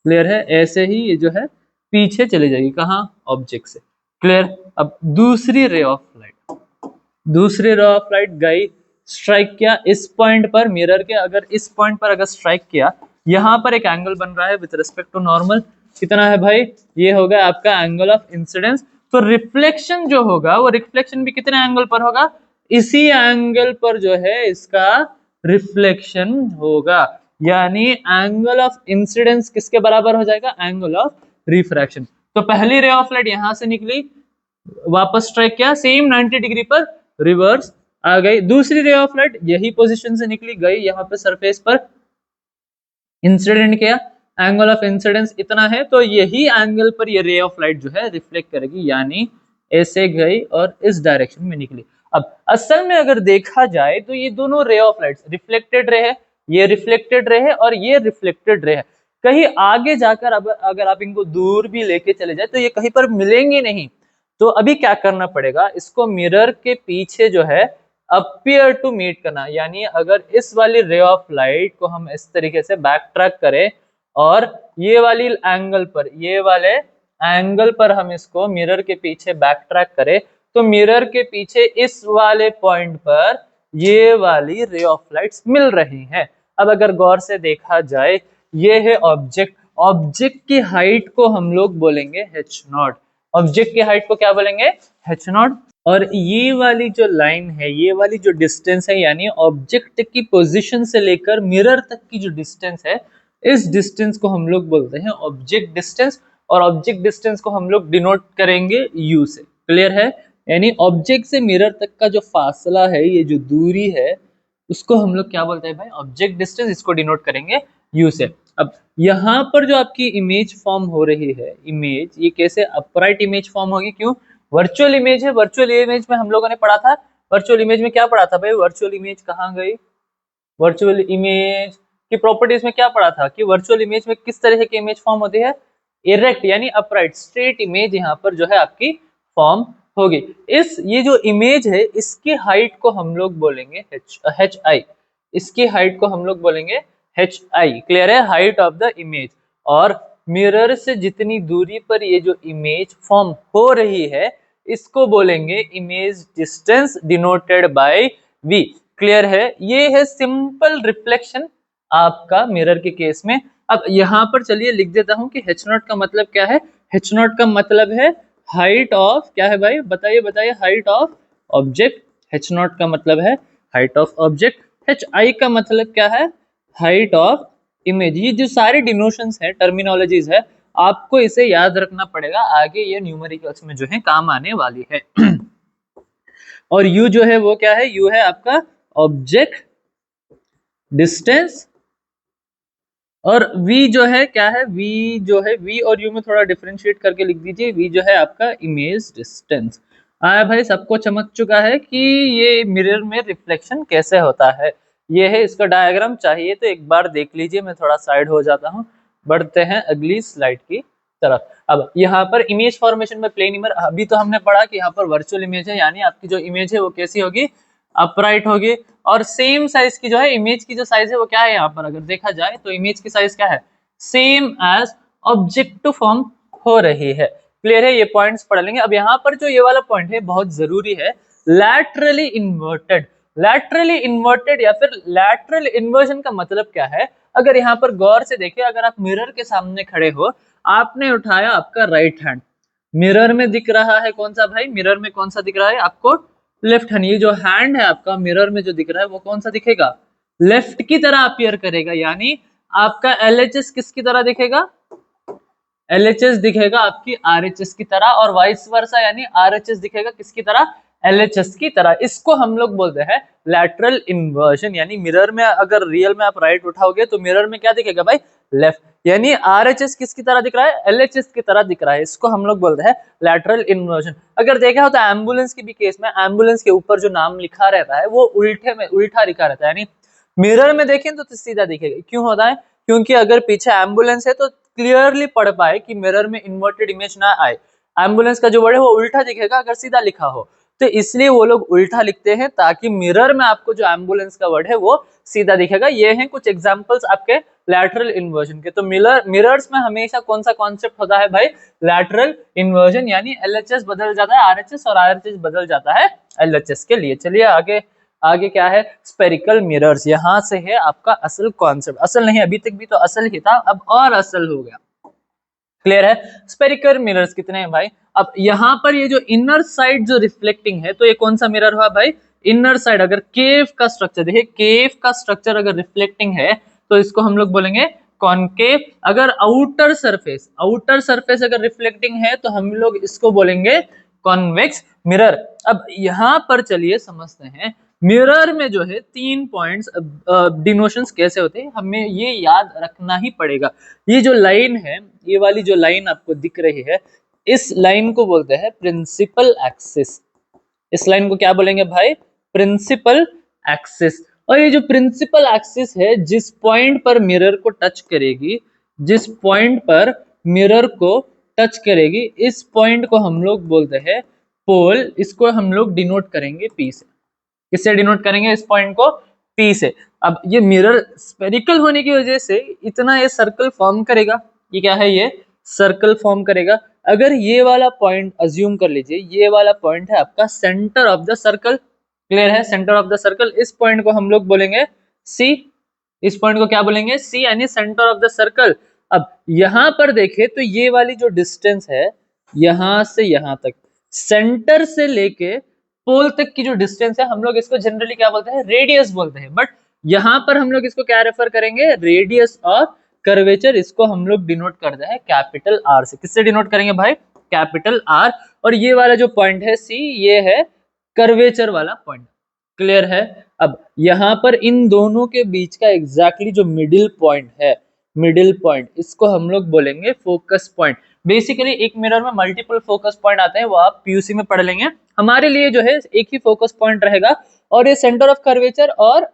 क्लियर है, ऐसे ही ये जो है पीछे चली जाएगी, कहाँ, ऑब्जेक्ट से, क्लियर। अब दूसरी रे ऑफ लाइट, दूसरी रे ऑफ लाइट गई, स्ट्राइक किया इस पॉइंट पर मिरर के, अगर इस पॉइंट पर अगर स्ट्राइक किया, यहाँ पर एक एंगल बन रहा है विद रिस्पेक्ट टू नॉर्मल, कितना है भाई, ये होगा आपका एंगल ऑफ इंसिडेंस। तो रिफ्लेक्शन जो होगा वो रिफ्लेक्शन भी कितने एंगल पर होगा, इसी एंगल पर जो है इसका रिफ्लेक्शन होगा, यानी एंगल ऑफ इंसिडेंस किसके बराबर हो जाएगा, एंगल ऑफ रिफ्रैक्शन। तो पहली रे ऑफ लाइट यहां से निकली, वापस स्ट्राइक किया, सेम 90 डिग्री पर रिवर्स आ गई। दूसरी रे ऑफ लाइट यही पोजीशन से निकली, गई यहाँ पे सरफेस पर, इंसिडेंट किया, एंगल ऑफ इंसिडेंस इतना है, तो यही एंगल पर ये रे ऑफ लाइट जो है रिफ्लेक्ट करेगी, यानी ऐसे गई और इस डायरेक्शन में निकली। अब असल में अगर देखा जाए तो ये दोनों रे ऑफ लाइट्स रिफ्लेक्टेड रे है, ये रिफ्लेक्टेड रे है और ये रिफ्लेक्टेड रे है। कहीं आगे जाकर अब अगर आप इनको दूर भी लेके चले जाए तो ये कहीं पर मिलेंगे नहीं। तो अभी क्या करना पड़ेगा, इसको मिरर के पीछे जो है अपीयर टू मीट करना, यानी अगर इस वाली रे ऑफ लाइट को हम इस तरीके से बैक ट्रैक करें और ये वाली एंगल पर, ये वाले एंगल पर हम इसको मिरर के पीछे बैक ट्रैक करें, तो मिरर के पीछे इस वाले पॉइंट पर ये वाली रे ऑफ लाइट्स मिल रही हैं। अब अगर गौर से देखा जाए, ये है ऑब्जेक्ट, ऑब्जेक्ट की हाइट को हम लोग बोलेंगे h0, ऑब्जेक्ट की हाइट को क्या बोलेंगे, h0। और ये वाली जो लाइन है, ये वाली जो डिस्टेंस है, यानी ऑब्जेक्ट की पोजीशन से लेकर मिरर तक की जो डिस्टेंस है, इस डिस्टेंस को हम लोग बोलते हैं ऑब्जेक्ट डिस्टेंस, और ऑब्जेक्ट डिस्टेंस को हम लोग डिनोट करेंगे u से। क्लियर है? यानी ऑब्जेक्ट से मिरर तक का जो फासला है, ये जो दूरी है, उसको हम लोग क्या बोलते हैं भाई, ऑब्जेक्ट डिस्टेंस, इसको डिनोट करेंगे u से। अब यहाँ पर जो आपकी इमेज फॉर्म हो रही है, इमेज ये कैसे अपराइट इमेज फॉर्म होगी, क्यों, वर्चुअल इमेज है। वर्चुअल इमेज में हम लोगों ने पढ़ा था, वर्चुअल इमेज में क्या पढ़ा था भाई, वर्चुअल इमेज कहाँ गई, वर्चुअल इमेज की प्रॉपर्टीज में क्या पढ़ा था कि वर्चुअल इमेज में किस तरह की इमेज फॉर्म होती है, इरेक्ट यानी अपराइट स्ट्रेट इमेज यहाँ पर जो है आपकी फॉर्म होगी। इस ये जो इमेज है, इसकी हाइट को हम लोग बोलेंगे एच आई, इसकी हाइट को हम लोग बोलेंगे एच आई। क्लियर है? Height of the image. और मिरर से जितनी दूरी पर ये जो इमेज फॉर्म हो रही है, इसको बोलेंगे image distance denoted by v। Clear है? ये है सिंपल रिफ्लेक्शन आपका मिरर के केस में। अब यहाँ पर चलिए लिख देता हूं कि h0 का मतलब क्या है। h0 का मतलब है हाइट ऑफ, क्या है भाई, बताइए बताइए, हाइट ऑफ ऑब्जेक्ट। h0 का मतलब है हाइट ऑफ ऑब्जेक्ट। hi का मतलब क्या है, हाइट ऑफ इमेज। ये जो सारे डिनोशंस है, टर्मिनोलॉजीज है, आपको इसे याद रखना पड़ेगा, आगे ये न्यूमेरिकल्स में जो है काम आने वाली है। और u जो है वो क्या है, u है आपका ऑब्जेक्ट डिस्टेंस, और v जो है क्या है, v जो है, v और u में थोड़ा डिफरेंशिएट करके लिख दीजिए, v जो है आपका इमेज डिस्टेंस। आया भाई, सबको चमक चुका है कि ये मिरर में रिफ्लेक्शन कैसे होता है। ये है इसका डायग्राम, चाहिए तो एक बार देख लीजिए। मैं थोड़ा साइड हो जाता हूँ, बढ़ते हैं अगली स्लाइड की तरफ। अब यहाँ पर इमेज फॉर्मेशन में प्लेन इमेज, अभी तो हमने पढ़ा कि यहाँ पर वर्चुअल इमेज है, यानी आपकी जो इमेज है वो कैसी होगी, अपराइट होगी। और सेम साइज की जो है इमेज की जो साइज है वो क्या है, यहाँ पर अगर देखा जाए तो इमेज की साइज क्या है, same as object to form हो रही है। क्लियर है? ये पॉइंट्स पढ़ लेंगे। अब यहाँ पर जो ये वाला पॉइंट है बहुत जरूरी है, लैटरली इन्वर्टेड। लैटरली इन्वर्टेड या फिर लैटरल इन्वर्जन का मतलब क्या है, अगर यहाँ पर गौर से देखिए, अगर आप मिरर के सामने खड़े हो, आपने उठाया आपका राइट हैंड, मिरर में दिख रहा है कौन सा भाई, मिरर में कौन सा दिख रहा है आपको, लेफ्ट हैंड। ये जो हैंड है आपका मिरर में जो दिख रहा है वो कौन सा दिखेगा, लेफ्ट की तरह अपीयर करेगा, यानी आपका LHS किसकी तरह दिखेगा, LHS दिखेगा आपकी RHS की तरह, और वाइस वर्सा, यानी RHS दिखेगा किसकी तरह, LHS की तरह। इसको हम लोग बोलते हैं लैटरल इन्वर्जन। यानी मिरर में अगर रियल में आप राइट उठाओगे तो मिरर में क्या दिखेगा भाई, लेफ्ट, यानी RHS किसकी तरह दिख रहा है, LHS की तरह दिख रहा है। इसको हम लोग बोलते हैं लैटरल इन्वर्जन। अगर देखा हो तो एम्बुलेंस की भी केस में, एम्बुलेंस के ऊपर जो नाम लिखा रहता है वो उल्टे में उल्टा लिखा रहता है, यानी मिरर में देखें तो सीधा दिखेगा। क्यों होता है, क्योंकि अगर पीछे एम्बुलेंस है तो क्लियरली पढ़ पाए कि मिरर में इन्वर्टेड इमेज ना आए। एम्बुलेंस का जो वर्ड है वो उल्टा दिखेगा अगर सीधा लिखा हो, तो इसलिए वो लोग उल्टा लिखते हैं ताकि मिरर में आपको जो एम्बुलेंस का वर्ड है वो सीधा दिखेगा। ये हैं कुछ एग्जांपल्स आपके लैटरल इन्वर्जन के। तो मिरर्स में हमेशा कौन सा कॉन्सेप्ट होता है भाई, लैटरल इन्वर्जन, यानी LHS बदल जाता है RHS और RHS बदल जाता है LHS के लिए। चलिए आगे, आगे क्या है, स्पेरिकल मिरर्स। यहाँ से है आपका असल कॉन्सेप्ट, असल नहीं, अभी तक भी तो असल ही था, अब और असल हो गया। क्लियर है? स्पेरिकल मिरर्स कितने हैं भाई, अब यहाँ पर ये जो इनर साइड जो रिफ्लेक्टिंग है, तो ये कौन सा मिरर हुआ भाई, इनर साइड। अगर केव का स्ट्रक्चर देखिए, केव का स्ट्रक्चर अगर रिफ्लेक्टिंग है तो इसको हम लोग बोलेंगे कॉनकेव। अगर आउटर सरफेस अगर रिफ्लेक्टिंग है तो हम लोग इसको बोलेंगे कॉन्वेक्स मिरर। अब यहाँ पर चलिए समझते हैं मिरर में जो है 3 पॉइंट्स, डिनोशंस कैसे होते हैं, हमें ये याद रखना ही पड़ेगा। ये जो लाइन है, ये वाली जो लाइन आपको दिख रही है, इस लाइन को बोलते हैं प्रिंसिपल एक्सिस। इस लाइन को क्या बोलेंगे भाई, प्रिंसिपल एक्सिस। और ये जो प्रिंसिपल एक्सिस है जिस पॉइंट पर मिरर को टच करेगी, जिस पॉइंट पर मिरर को टच करेगी, इस पॉइंट को हम लोग बोलते हैं पोल। इसको हम लोग डिनोट करेंगे पी से। किससे डिनोट करेंगे इस पॉइंट को? पी से। अब ये मिरर स्फेरिकल होने की वजह से इतना ये सर्कल फॉर्म करेगा। ये क्या है? ये सर्कल फॉर्म करेगा। अगर ये वाला पॉइंट अज्यूम कर लीजिए, ये वाला पॉइंट है आपका centre of the circle. Clear है? Centre of the circle. इस पॉइंट को हम लोग बोलेंगे सी। इस पॉइंट को क्या बोलेंगे? सी, यानी सेंटर ऑफ द सर्कल। अब यहां पर देखें तो ये वाली जो डिस्टेंस है यहां से यहां तक, सेंटर से लेके पोल तक की जो डिस्टेंस है, हम लोग इसको जनरली क्या बोलते हैं? रेडियस बोलते हैं। बट यहां पर हम लोग इसको क्या रेफर करेंगे? Radius of curvature. इसको हम लोग डिनोट करते हैं कैपिटल आर से। किससे डिनोट करेंगे भाई? Capital R. और ये वाला जो पॉइंट है सी, ये है कर्वेचर वाला पॉइंट। क्लियर है? अब यहां पर इन दोनों के बीच का एग्जैक्टली जो मिडिल पॉइंट है, मिडिल पॉइंट, इसको हम लोग बोलेंगे फोकस पॉइंट। बेसिकली एक मिरर में मल्टीपल फोकस पॉइंट आते हैं, वो आप पीयूसी में पढ़ लेंगे। हमारे लिए जो है एक ही फोकस पॉइंट रहेगा, और ये सेंटर ऑफ कर्वेचर और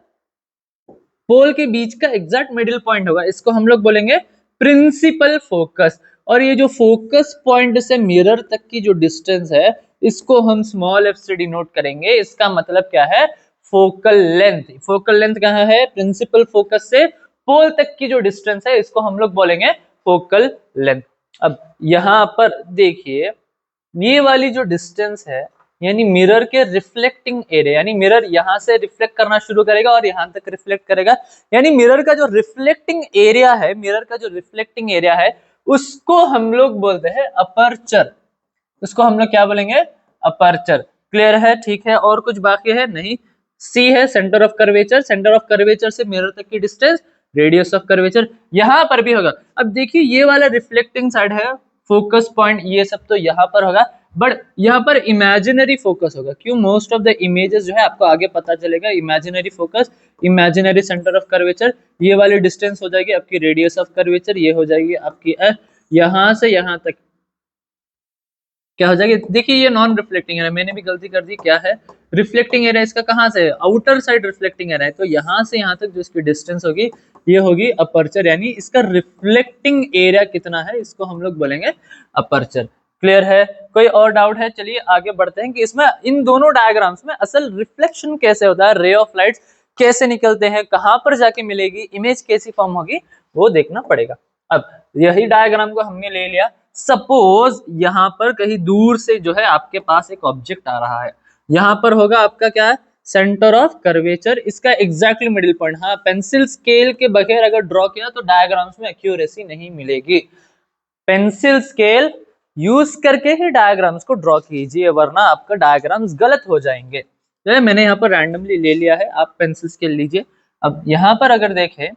पोल के बीच का एग्जैक्ट मिडिल पॉइंट होगा। इसको हम लोग बोलेंगे प्रिंसिपल फोकस। और ये जो फोकस पॉइंट से मिरर तक की जो डिस्टेंस है, इसको हम स्मॉल एफ से डिनोट करेंगे। इसका मतलब क्या है? Focal length. फोकल लेंथ कहाँ है? प्रिंसिपल फोकस से पोल तक की जो डिस्टेंस है, इसको हम लोग बोलेंगे फोकल लेंथ। अब यहां पर देखिए, ये वाली जो डिस्टेंस है, यानी मिरर के रिफ्लेक्टिंग एरिया, यानी मिरर यहां से रिफ्लेक्ट करना शुरू करेगा और यहां तक रिफ्लेक्ट करेगा, यानी मिरर का जो रिफ्लेक्टिंग एरिया है, मिरर का जो रिफ्लेक्टिंग एरिया है, उसको हम लोग बोलते हैं अपर्चर। उसको हम लोग क्या बोलेंगे? अपर्चर। क्लियर है? ठीक है। और कुछ बाकी है? नहीं। सी है centre of curvature. Centre of curvature से मिरर तक की डिस्टेंस रेडियस ऑफ कर्वेचर। यहां पर भी होगा। अब देखिए, ये वाला रिफ्लेक्टिंग साइड है, फोकस पॉइंट, ये सब तो यहां पर होगा, बट यहाँ पर इमेजिनरी फोकस होगा। क्यों? मोस्ट ऑफ द इमेजेस जो है आपको आगे पता चलेगा, imaginary focus, imaginary centre of curvature. ये वाली डिस्टेंस हो जाएगी आपकी रेडियस ऑफ कर्वेचर, ये हो जाएगी आपकी यहां से यहां तक क्या हो जाएगी? देखिए, ये नॉन रिफ्लेक्टिंग एरिया, मैंने भी गलती कर दी। क्या है? Reflecting area. इसका कहां से है? आउटर साइड रिफ्लेक्टिंग एरिया है, तो यहां से यहां तक जो इसकी डिस्टेंस होगी, ये होगी अपर्चर। यानी इसका रिफ्लेक्टिंग एरिया कितना है, इसको हम लोग बोलेंगे अपर्चर। क्लियर है? कोई और डाउट है? चलिए आगे बढ़ते हैं कि इसमें इन दोनों डायग्राम्स में असल रिफ्लेक्शन कैसे होता है, रे ऑफ लाइट कैसे निकलते हैं, कहां पर जाके मिलेगी, इमेज कैसी फॉर्म होगी, वो देखना पड़ेगा। अब यही डायग्राम को हमने ले लिया। सपोज यहां पर कहीं दूर से जो है आपके पास एक ऑब्जेक्ट आ रहा है, यहां पर होगा आपका क्या है? Centre of curvature. इसका एग्जैक्टली मिडिल पॉइंट। हाँ, पेंसिल स्केल के बगैर अगर ड्रॉ किया तो डायग्राम्स में एक्यूरेसी नहीं मिलेगी। पेंसिल स्केल यूज करके ही डायग्राम्स को ड्रॉ कीजिए, वरना आपका डायग्राम्स गलत हो जाएंगे। तो मैंने यहाँ पर रैंडमली ले लिया है, आप पेंसिल स्केल लीजिए। अब यहाँ पर अगर देखें,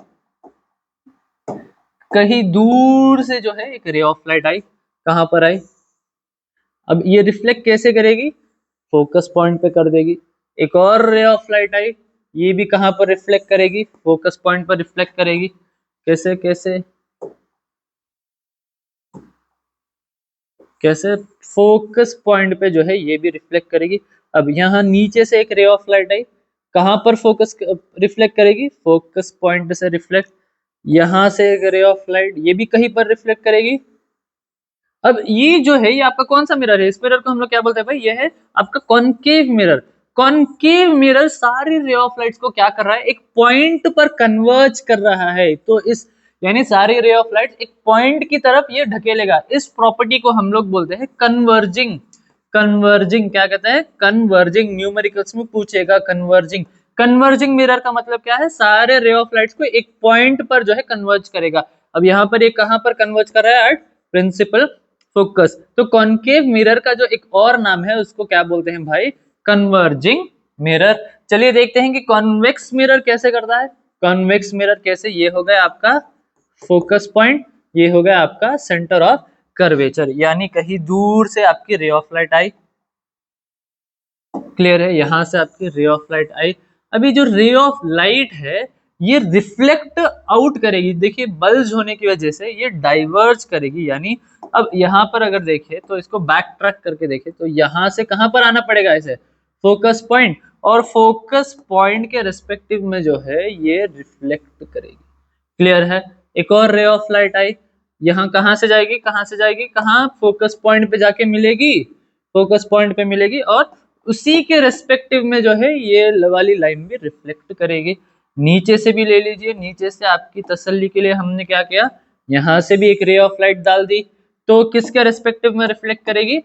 कहीं दूर से जो है एक रे ऑफ लाइट आई, कहां पर आई? अब ये रिफ्लेक्ट कैसे करेगी? फोकस पॉइंट पे कर देगी। एक और रे ऑफ लाइट आई, ये भी कहां पर रिफ्लेक्ट करेगी? फोकस पॉइंट पर रिफ्लेक्ट करेगी। कैसे कैसे कैसे? फोकस पॉइंट पे जो है ये भी रिफ्लेक्ट करेगी। अब यहाँ नीचे से एक रे ऑफ लाइट आई, कहां पर फोकस रिफ्लेक्ट करेगी? फोकस पॉइंट से रिफ्लेक्ट। यहां से एक रे ऑफ लाइट, ये भी कहीं पर रिफ्लेक्ट करेगी। अब ये जो है, ये आपका कौन सा मिरर है? इस मिरर को हम लोग क्या बोलते हैं भाई? ये है आपका कॉनकेव मिरर। कॉनकेव मिरर सारी रे ऑफ लाइट्स को क्या कर रहा है? एक पॉइंट पर कन्वर्ज कर रहा है। तो इस, यानी सारी रे ऑफ लाइट्स एक पॉइंट की तरफ ये ढकेलेगा। इस प्रॉपर्टी को हम लोग बोलते हैं कन्वर्जिंग। कन्वर्जिंग क्या कहते हैं? कन्वर्जिंग। न्यूमेरिकल्स में पूछेगा कन्वर्जिंग। कन्वर्जिंग मिरर का मतलब क्या है? सारे रे ऑफ लाइट्स को एक पॉइंट पर जो है कन्वर्ज करेगा। अब यहाँ पर ये कहां पर कन्वर्ज कर रहा है? At principal focus. तो कॉनकेव मिरर का जो एक और नाम है, उसको क्या बोलते हैं भाई? Converging mirror. चलिए देखते हैं कि कॉन्वेक्स मिरर कैसे करता है। कॉन्वेक्स मिरर कैसे? ये हो गया आपका फोकस पॉइंट, ये हो गया आपका सेंटर ऑफ कर्वेचर। यानी कहीं दूर से आपकी ray of light I, clear है? यहां से आपकी रे ऑफ लाइट आई। अभी जो रे ऑफ लाइट है, ये रिफ्लेक्ट आउट करेगी। देखिए, बल्ज होने की वजह से ये डाइवर्ज करेगी। यानी अब यहां पर अगर देखें तो इसको बैक ट्रैक करके देखें तो यहां से कहां पर आना पड़ेगा? इसे फोकस पॉइंट, और फोकस पॉइंट के रिस्पेक्टिव में जो है ये रिफ्लेक्ट करेगी। क्लियर है? एक और रे ऑफ लाइट आई, यहाँ कहाँ से जाएगी, कहाँ से जाएगी, कहाँ, फोकस पॉइंट पे जाके मिलेगी, फोकस पॉइंट पे मिलेगी और उसी के रेस्पेक्टिव में जो है ये वाली लाइन भी रिफ्लेक्ट करेगी। नीचे से भी ले लीजिए, नीचे से आपकी तसल्ली के लिए हमने क्या किया, यहाँ से भी एक रे ऑफ लाइट डाल दी, तो किसके रेस्पेक्टिव में रिफ्लेक्ट करेगी,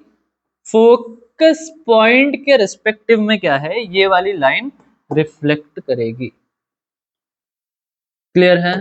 फोकस पॉइंट के रेस्पेक्टिव में क्या है, ये वाली लाइन रिफ्लेक्ट करेगी। क्लियर है?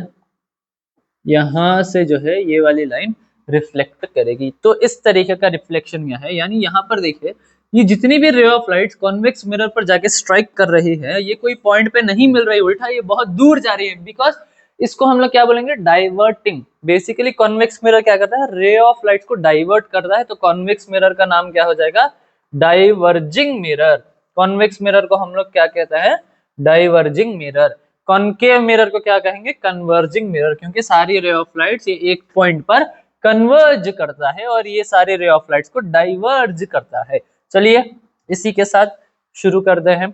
यहां से जो है ये वाली लाइन रिफ्लेक्ट करेगी। तो इस तरीके का रिफ्लेक्शन यहाँ है, यानी यहाँ पर देखिए ये जितनी भी रे ऑफ लाइट्स कॉन्वेक्स मिरर पर जाके स्ट्राइक कर रही है, ये कोई पॉइंट पे नहीं मिल रही उल्टा ये बहुत दूर जा रही है, बिकॉज इसको हम लोग क्या बोलेंगे, डाइवर्टिंग। बेसिकली कॉन्वेक्स मिरर क्या करता है, रे ऑफ लाइट्स को डाइवर्ट करता है, तो कॉन्वेक्स मिरर का नाम क्या हो जाएगा, डाइवर्जिंग मिरर। कॉन्वेक्स मिरर को हम लोग क्या कहते हैं, डाइवर्जिंग मिरर। कॉनकेव मिरर को क्या कहेंगे, कन्वर्जिंग मिरर, क्योंकि सारी रे ऑफ लाइट्स ये एक पॉइंट पर कन्वर्ज करता है और ये सारे रे ऑफ लाइट्स को डाइवर्ज करता है। चलिए इसी के साथ शुरू करते हैं।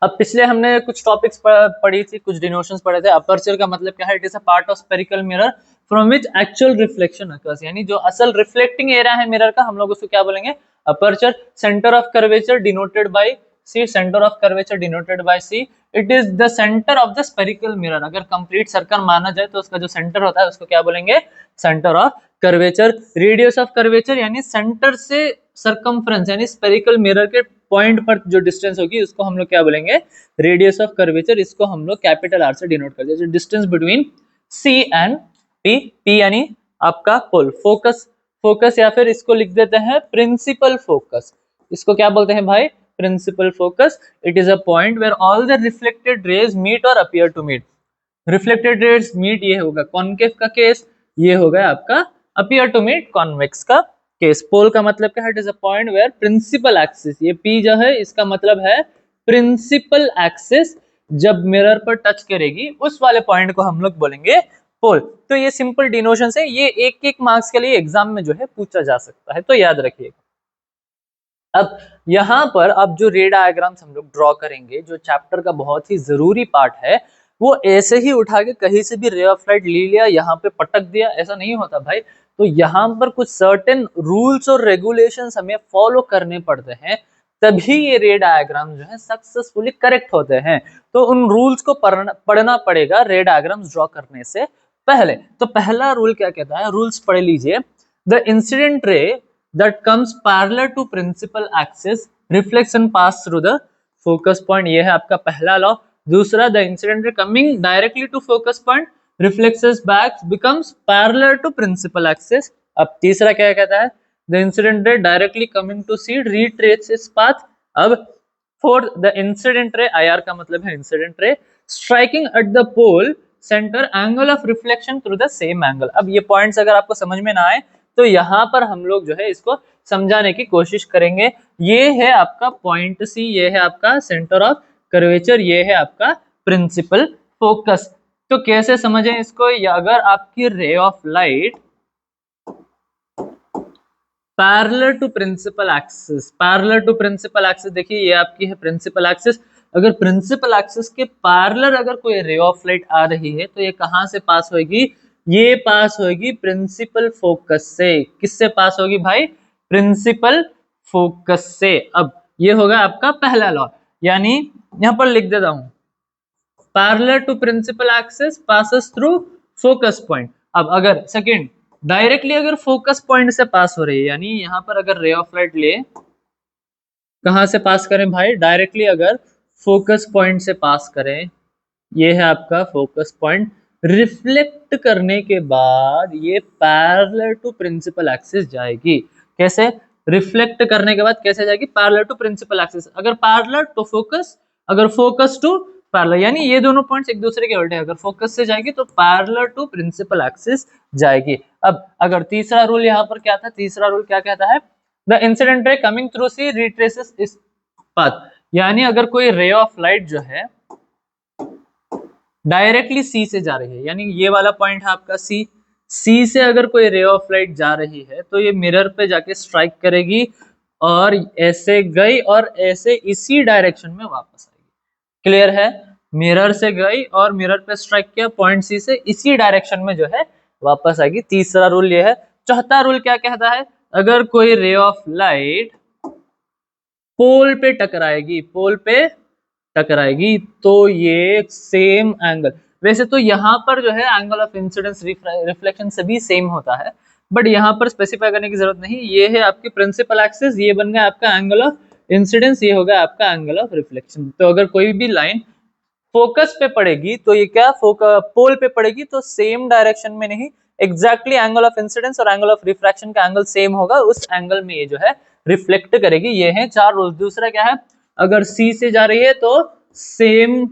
अब पिछले हमने कुछ टॉपिक्स पढ़ी थी, कुछ डिनोशंस पढ़े थे। अपर्चर का मतलब क्या है, it is a part of spherical mirror from which actual reflection occurs, यानी जो असल रिफ्लेक्टिंग एरिया है मिरर का, हम लोग उसको क्या बोलेंगे, aperture. Centre of curvature denoted by C, centre of curvature denoted by C, it is the centre of the spherical mirror. अगर कंप्लीट सर्कल माना जाए तो उसका जो सेंटर होता है उसको क्या बोलेंगे, centre of curvature. Radius of curvature यानी सेंटर से सरकमफ्रेंस यानी स्फेरिकल मिरर के पॉइंट पर जो डिस्टेंस होगी उसको हम लोग क्या बोलेंगे, रेडियस ऑफ कर्वेचर। इसको हम लोग कैपिटल आर से डिनोट करते हैं, distance between C and P. P यानी आपका पोल फोकस, फोकस या फिर इसको लिख देते हैं प्रिंसिपल फोकस। इसको क्या बोलते हैं भाई, principal focus. It is a point where all the reflected rays meet और appear to meet. Reflected rays meet ये होगा कॉनकेव का केस, ये होगा आपका अपीयर टू मीट कॉन्वेक्स का केस। पोल का मतलब क्या है, it is a point where principal axis, ये पी जो है इसका मतलब है प्रिंसिपल एक्सिस जब मिरर पर टच करेगी उस वाले पॉइंट को हम लोग बोलेंगे पोल। तो ये सिंपल डिनोशन है, ये एक एक मार्क्स के लिए एग्जाम में जो है पूछा जा सकता है, तो याद रखिएगा। अब यहाँ पर अब जो रे डायग्राम्स हम लोग ड्रॉ करेंगे, जो चैप्टर का बहुत ही जरूरी पार्ट है, वो ऐसे ही उठा के कहीं से भी रे ऑफ लाइट ले लिया यहाँ पे पटक दिया, ऐसा नहीं होता भाई। तो यहाँ पर कुछ सर्टेन रूल्स और रेगुलेशंस हमें फॉलो करने पड़ते हैं, तभी ये रे डायग्राम जो है सक्सेसफुली करेक्ट होते हैं। तो उन रूल्स को पढ़ना पड़ेगा रे डायग्राम्स ड्रॉ करने से पहले। तो पहला रूल क्या कहता है, रूल्स पढ़ लीजिए। द इंसिडेंट रे that comes parallel to principal axis reflects and pass through the focus point, ये है आपका पहला लॉ। दूसरा, the incident ray coming directly to focus point reflects back becomes parallel to principal axis। अब तीसरा क्या कहता है, the incident ray directly coming to C retraces path। अब fourth, the incident ray, IR का मतलब है incident ray, striking at the pole center angle of reflection through the same angle। अब ये पॉइंट्स अगर आपको समझ में ना आए तो यहाँ पर हम लोग जो है इसको समझाने की कोशिश करेंगे। ये है आपका पॉइंट सी, ये है आपका सेंटर ऑफ कर्वेचर, ये है आपका प्रिंसिपल फोकस। तो कैसे समझें इसको, अगर आपकी ray of light parallel to principal axis, parallel to principal axis, देखिए ये आपकी है प्रिंसिपल एक्सिस। अगर प्रिंसिपल एक्सिस के पैरेलल अगर कोई रे ऑफ लाइट आ रही है तो ये कहां से पास होगी, ये पास होगी प्रिंसिपल फोकस से। किससे पास होगी भाई, प्रिंसिपल फोकस से। अब ये होगा आपका पहला लॉ, यानी यहां पर लिख देता हूं, parallel to principal axis passes through focus point. अब अगर सेकंड, डायरेक्टली अगर फोकस पॉइंट से पास हो रही है, यानी यहां पर अगर रे ऑफ लाइट ले, कहां से पास करें भाई, डायरेक्टली अगर फोकस पॉइंट से पास करें, ये है आपका फोकस पॉइंट, रिफ्लेक्ट करने के बाद ये पैरेलल टू प्रिंसिपल एक्सिस जाएगी। कैसे, रिफ्लेक्ट करने के बाद कैसे जाएगी, पैरेलल टू प्रिंसिपल एक्सिस। अगर पैरेलल तो फोकस, अगर फोकस टू पैरेलल, यानी ये दोनों पॉइंट्स एक दूसरे के उल्टे, अगर फोकस से जाएगी तो पैरेलल टू प्रिंसिपल एक्सिस जाएगी। अब अगर तीसरा रूल यहाँ पर क्या था, तीसरा रूल क्या कहता है, the incident ray coming through C retraces its path, यानी अगर कोई रे ऑफ लाइट जो है डायरेक्टली सी से जा रही है, यानी ये वाला पॉइंट है आपका सी, सी से अगर कोई रे ऑफ लाइट जा रही है तो ये मिरर पे जाके स्ट्राइक करेगी और ऐसे गई और ऐसे इसी डायरेक्शन में वापस आएगी। क्लियर है? मिरर से गई और मिरर पे स्ट्राइक किया पॉइंट सी से, इसी डायरेक्शन में जो है वापस आएगी। तीसरा रूल ये है। चौथा रूल क्या कहता है? अगर कोई रे ऑफ लाइट पोल पे टकराएगी, पोल पे टकराएगी तो ये सेम एंगल, वैसे तो यहाँ पर जो है एंगल ऑफ इंसिडेंस रिफ्लेक्शन सभी सेम होता है, बट यहाँ पर स्पेसिफाई करने की जरूरत नहीं। ये है आपकी प्रिंसिपल एक्सिस, ये बन गया आपका एंगल ऑफ इंसिडेंस, ये होगा आपका एंगल ऑफ रिफ्लेक्शन। तो अगर कोई भी लाइन फोकस पे पड़ेगी तो ये क्या पोल पे पड़ेगी तो सेम डायरेक्शन में नहीं, एग्जैक्टली एंगल ऑफ इंसिडेंस और एंगल ऑफ रिफ्रैक्शन का एंगल सेम होगा, उस एंगल में ये जो है रिफ्लेक्ट करेगी। ये है 4 रूल। दूसरा क्या है? अगर सी से जा रही है तो सेम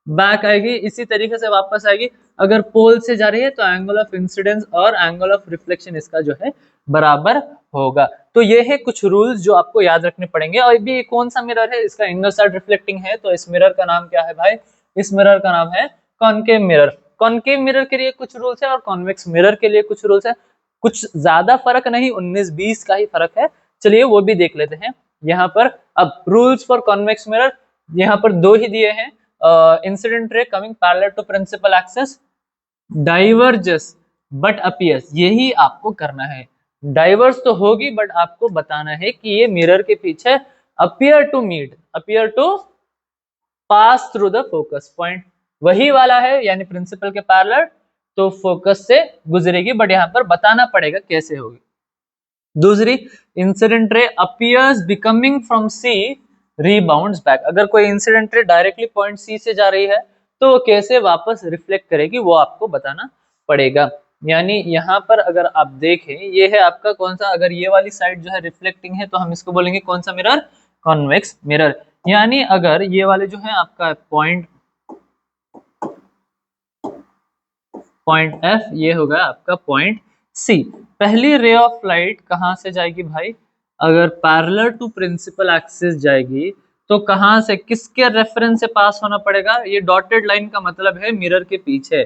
बैक आएगी, इसी तरीके से वापस आएगी। अगर पोल से जा रही है तो एंगल ऑफ इंसिडेंस और एंगल ऑफ रिफ्लेक्शन इसका जो है बराबर होगा। तो ये है कुछ रूल्स जो आपको याद रखने पड़ेंगे। और भी कौन सा मिरर है? इसका इनर साइड रिफ्लेक्टिंग है, तो इस मिरर का नाम क्या है भाई? इस मिरर का नाम है कॉनकेव मिरर। कॉनकेव मिरर के लिए कुछ रूल्स है और कॉन्वेक्स मिरर के लिए कुछ रूल्स है, कुछ ज्यादा फर्क नहीं, 19-20 का ही फर्क है। चलिए वो भी देख लेते हैं यहाँ पर। अब रूल्स फॉर कॉन्वेक्स मिरर यहाँ पर 2 ही दिए हैं। Incident ray coming parallel to principal axis diverges but appears, यही आपको करना है। डाइवर्स तो होगी बट आपको बताना है कि ये मिरर के पीछे appear to meet, appear to pass through the focus point, वही वाला है, यानी प्रिंसिपल के पैरेलल, तो फोकस से गुजरेगी, बट यहां पर बताना पड़ेगा कैसे होगी। दूसरी, incident ray appears becoming from C rebounds back, अगर कोई incident ray directly point C से जा रही है तो वो कैसे वापस रिफ्लेक्ट करेगी वो आपको बताना पड़ेगा। यानी यहाँ पर अगर आप देखें, ये है आपका कौन सा, अगर ये वाली साइड जो है रिफ्लेक्टिंग है तो हम इसको बोलेंगे कौन सा मिरर? Convex mirror. यानी अगर ये वाले जो है आपका पॉइंट एफ, ये होगा आपका पॉइंट सी। पहली रे ऑफ लाइट कहाँ से जाएगी भाई? अगर पैरेलल टू प्रिंसिपल एक्सिस जाएगी तो कहां से, किसके रेफरेंस से पास होना पड़ेगा? ये डॉटेड लाइन का मतलब है मिरर के पीछे,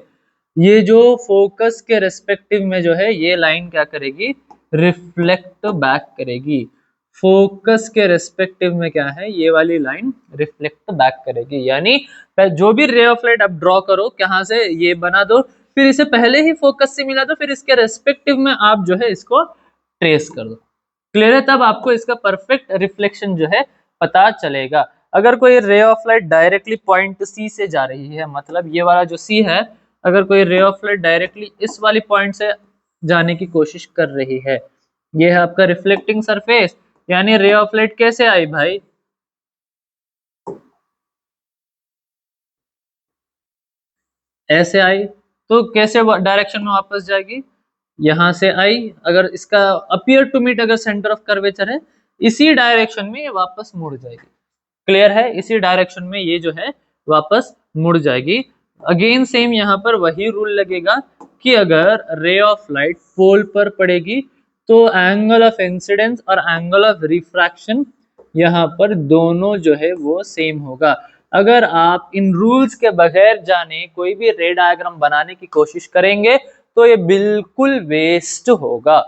ये जो फोकस के रेस्पेक्टिव में जो है ये लाइन क्या करेगी? रिफ्लेक्ट बैक करेगी। फोकस के रेस्पेक्टिव में क्या है? ये वाली लाइन रिफ्लेक्ट बैक करेगी। यानी जो भी रे ऑफ लाइट आप ड्रॉ करो, कहां से, ये बना दो, फिर इसे पहले ही फोकस से मिला दो, फिर इसके रेस्पेक्टिव में आप जो है इसको ट्रेस कर दो। क्लियर है? तब आपको इसका परफेक्ट रिफ्लेक्शन जो है पता चलेगा। अगर कोई ray of light directly point C से जा रही है, मतलब ये वाला जो सी है, अगर कोई रे ऑफ लाइट डायरेक्टली इस वाली पॉइंट से जाने की कोशिश कर रही है, ये है आपका रिफ्लेक्टिंग सरफेस। यानी रे ऑफ लाइट कैसे आई भाई? ऐसे आई, तो कैसे डायरेक्शन में वापस जाएगी? यहां से आई, अगर इसका अपीयर टू मीट अगर सेंटर ऑफ कर्वेचर है, इसी डायरेक्शन में ये वापस मुड़ जाएगी। क्लियर है? इसी डायरेक्शन में ये जो है वापस मुड़ जाएगी। अगेन सेम यहाँ पर वही रूल लगेगा कि अगर रे ऑफ लाइट पोल पर पड़ेगी तो एंगल ऑफ इंसिडेंस और एंगल ऑफ रिफ्रैक्शन यहाँ पर दोनों जो है वो सेम होगा। अगर आप इन रूल्स के बगैर जाने कोई भी रे डायग्राम बनाने की कोशिश करेंगे तो ये बिल्कुल वेस्ट होगा।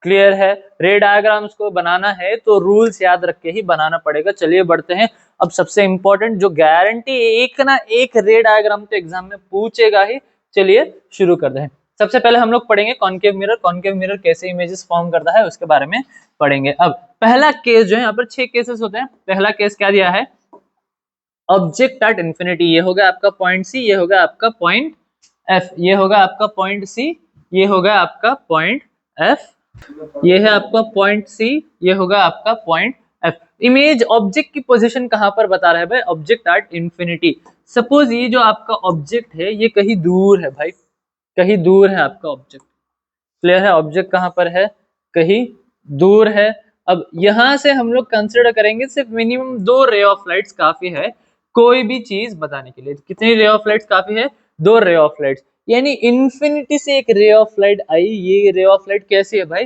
क्लियर है? रे डायग्राम्स को बनाना है तो रूल्स याद रख के ही बनाना पड़ेगा। चलिए बढ़ते हैं। अब सबसे इंपॉर्टेंट जो गारंटी एक ना एक रे डायग्राम तो एग्जाम में पूछेगा ही, चलिए शुरू करते हैं। सबसे पहले हम लोग पढ़ेंगे कॉनकेव मिरर। कॉनकेव मिरर कैसे इमेजेस फॉर्म करता है उसके बारे में पढ़ेंगे। अब पहला केस जो है, यहाँ पर 6 केसेस होते हैं। पहला केस क्या दिया है? ऑब्जेक्ट एट इंफिनिटी, ये होगा आपका पॉइंट सी, ये होगा आपका पॉइंट एफ, ये होगा आपका पॉइंट सी, ये होगा आपका पॉइंट एफ, ये है आपका पॉइंट सी, ये होगा आपका पॉइंट एफ। इमेज ऑब्जेक्ट की पोजीशन कहां पर बता रहा है भाई? Object at infinity. सपोज ये जो आपका ऑब्जेक्ट है ये कहीं दूर है भाई, कहीं दूर है आपका ऑब्जेक्ट। क्लियर है? ऑब्जेक्ट कहां पर है? कहीं दूर है। अब यहां से हम लोग कंसिडर करेंगे सिर्फ मिनिमम 2 रे ऑफ लाइट्स काफी है कोई भी चीज बताने के लिए। कितनी रे ऑफ लाइट्स काफी है? 2 रे ऑफ लाइट्स। यानी इंफिनिटी से एक रे ऑफ लाइट आई, ये रे ऑफ लाइट कैसी है भाई?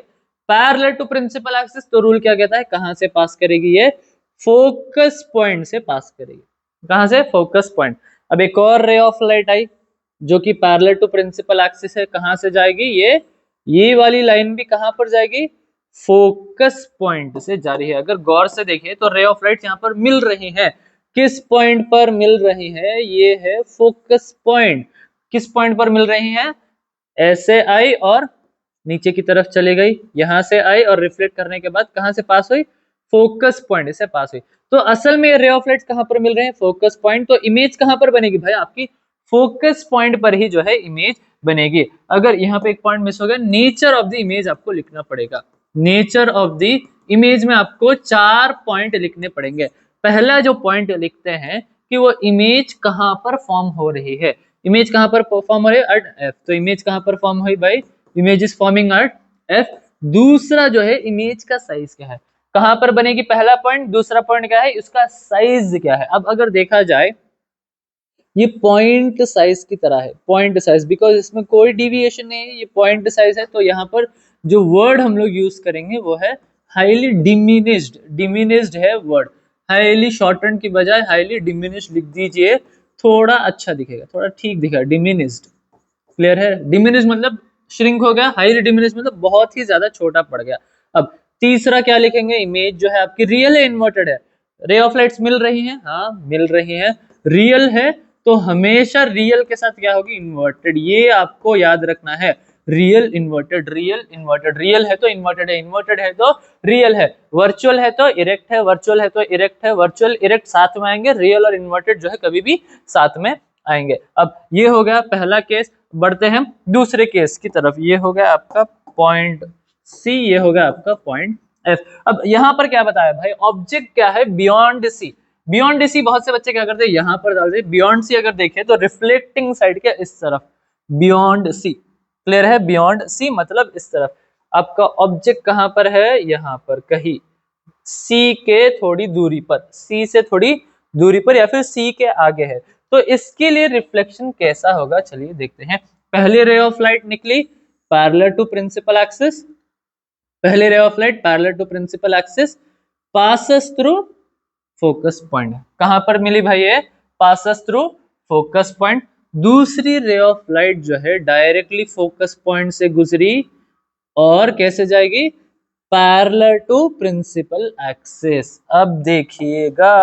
Parallel to principal axis. तो रूल क्या कहता है? कहां से पास करेगी? ये फोकस पॉइंट से पास करेगी। कहां से? Focus point. अब एक और रे ऑफ लाइट आई जो कि पैरेलल टू प्रिंसिपल एक्सिस है, कहां से जाएगी? ये वाली लाइन भी कहां पर जाएगी? फोकस पॉइंट से जा रही है। अगर गौर से देखें तो रे ऑफ लाइट यहाँ पर मिल रही है, किस पॉइंट पर मिल रही है, ये है फोकस पॉइंट। किस पॉइंट पर मिल रही है, ऐसे आई और नीचे की तरफ चली गई, यहां से आई और रिफ्लेक्ट करने के बाद कहां से पास हुई, फोकस पॉइंट से पास हुई। तो असल में रे ऑफ लाइट कहां पर मिल रहे हैं, फोकस पॉइंट। तो इमेज कहां पर बनेगी भाई, आपकी फोकस पॉइंट पर ही जो है इमेज बनेगी। अगर यहाँ पे एक पॉइंट मिस हो गया, नेचर ऑफ द इमेज आपको लिखना पड़ेगा। नेचर ऑफ द इमेज में आपको 4 पॉइंट लिखने पड़ेंगे। पहला जो पॉइंट लिखते हैं कि वो इमेज कहां पर फॉर्म हो रही है, इमेज कहां पर फॉर्म हो रही है, एट एफ। तो इमेज कहां पर फॉर्म हुई भाई, image is forming at F. दूसरा जो है इमेज का साइज क्या है, कहां पर बनेगी, पहला पॉइंट। दूसरा पॉइंट क्या है, इसका साइज क्या है। अब अगर देखा जाए ये पॉइंट साइज की तरह है, पॉइंट साइज, बिकॉज इसमें कोई डिविएशन नहीं है, ये पॉइंट साइज है। तो यहाँ पर जो वर्ड हम लोग यूज करेंगे वो है हाईली डिमिनिश्ड। डिमिनिश्ड है वर्ड, हाईली शॉर्टन की बजाय हाईली डिमिनिश्ड लिख दीजिए, थोड़ा अच्छा दिखेगा, थोड़ा ठीक दिखेगा। डिमिनिश्ड, क्लियर है। डिमिनिश मतलब श्रिंक हो गया, हाईली डिमिनिश मतलब बहुत ही ज्यादा छोटा पड़ गया। अब तीसरा क्या लिखेंगे, इमेज जो है आपकी रियल है इन्वर्टेड है। रे ऑफ लाइट्स मिल रही हैं, हाँ मिल रही हैं, रियल है तो हमेशा रियल के साथ क्या होगी, इन्वर्टेड। ये आपको याद रखना है, real inverted, real inverted. Real है तो इन्वर्टेड है, इन्वर्टेड है तो रियल है। वर्चुअल है तो इरेक्ट है, वर्चुअल है तो इरेक्ट है। वर्चुअल इरेक्ट साथ में आएंगे, रियल और इन्वर्टेड जो है कभी भी साथ में आएंगे। अब ये हो गया पहला केस। बढ़ते हैं दूसरे केस की तरफ। ये हो गया आपका पॉइंट सी, ये हो गया आपका पॉइंट एफ। अब यहां पर क्या बताया भाई, ऑब्जेक्ट क्या है बियॉन्ड सी। बियॉन्ड सी बहुत से बच्चे क्या करते हैं, यहां पर डालते हैं बियॉन्ड सी। अगर देखें तो रिफ्लेक्टिंग साइड के इस तरफ, बियॉन्ड सी, क्लियर है। बियॉन्ड सी मतलब इस तरफ। आपका ऑब्जेक्ट कहां पर है, यहां पर कहीं सी के थोड़ी दूरी पर, सी से थोड़ी दूरी पर या फिर सी के आगे है। तो इसके लिए रिफ्लेक्शन कैसा होगा, चलिए देखते हैं। पहले रे ऑफ लाइट निकली पैरेलल टू प्रिंसिपल एक्सिस, पहले ray of light parallel to principal axis, passes through focus point. कहां पर मिली भाई ये, पासेस थ्रू फोकस पॉइंट। दूसरी रे ऑफ लाइट जो है डायरेक्टली फोकस पॉइंट से गुजरी और कैसे जाएगी, पैरेलल टू प्रिंसिपल एक्सिस। अब देखिएगा,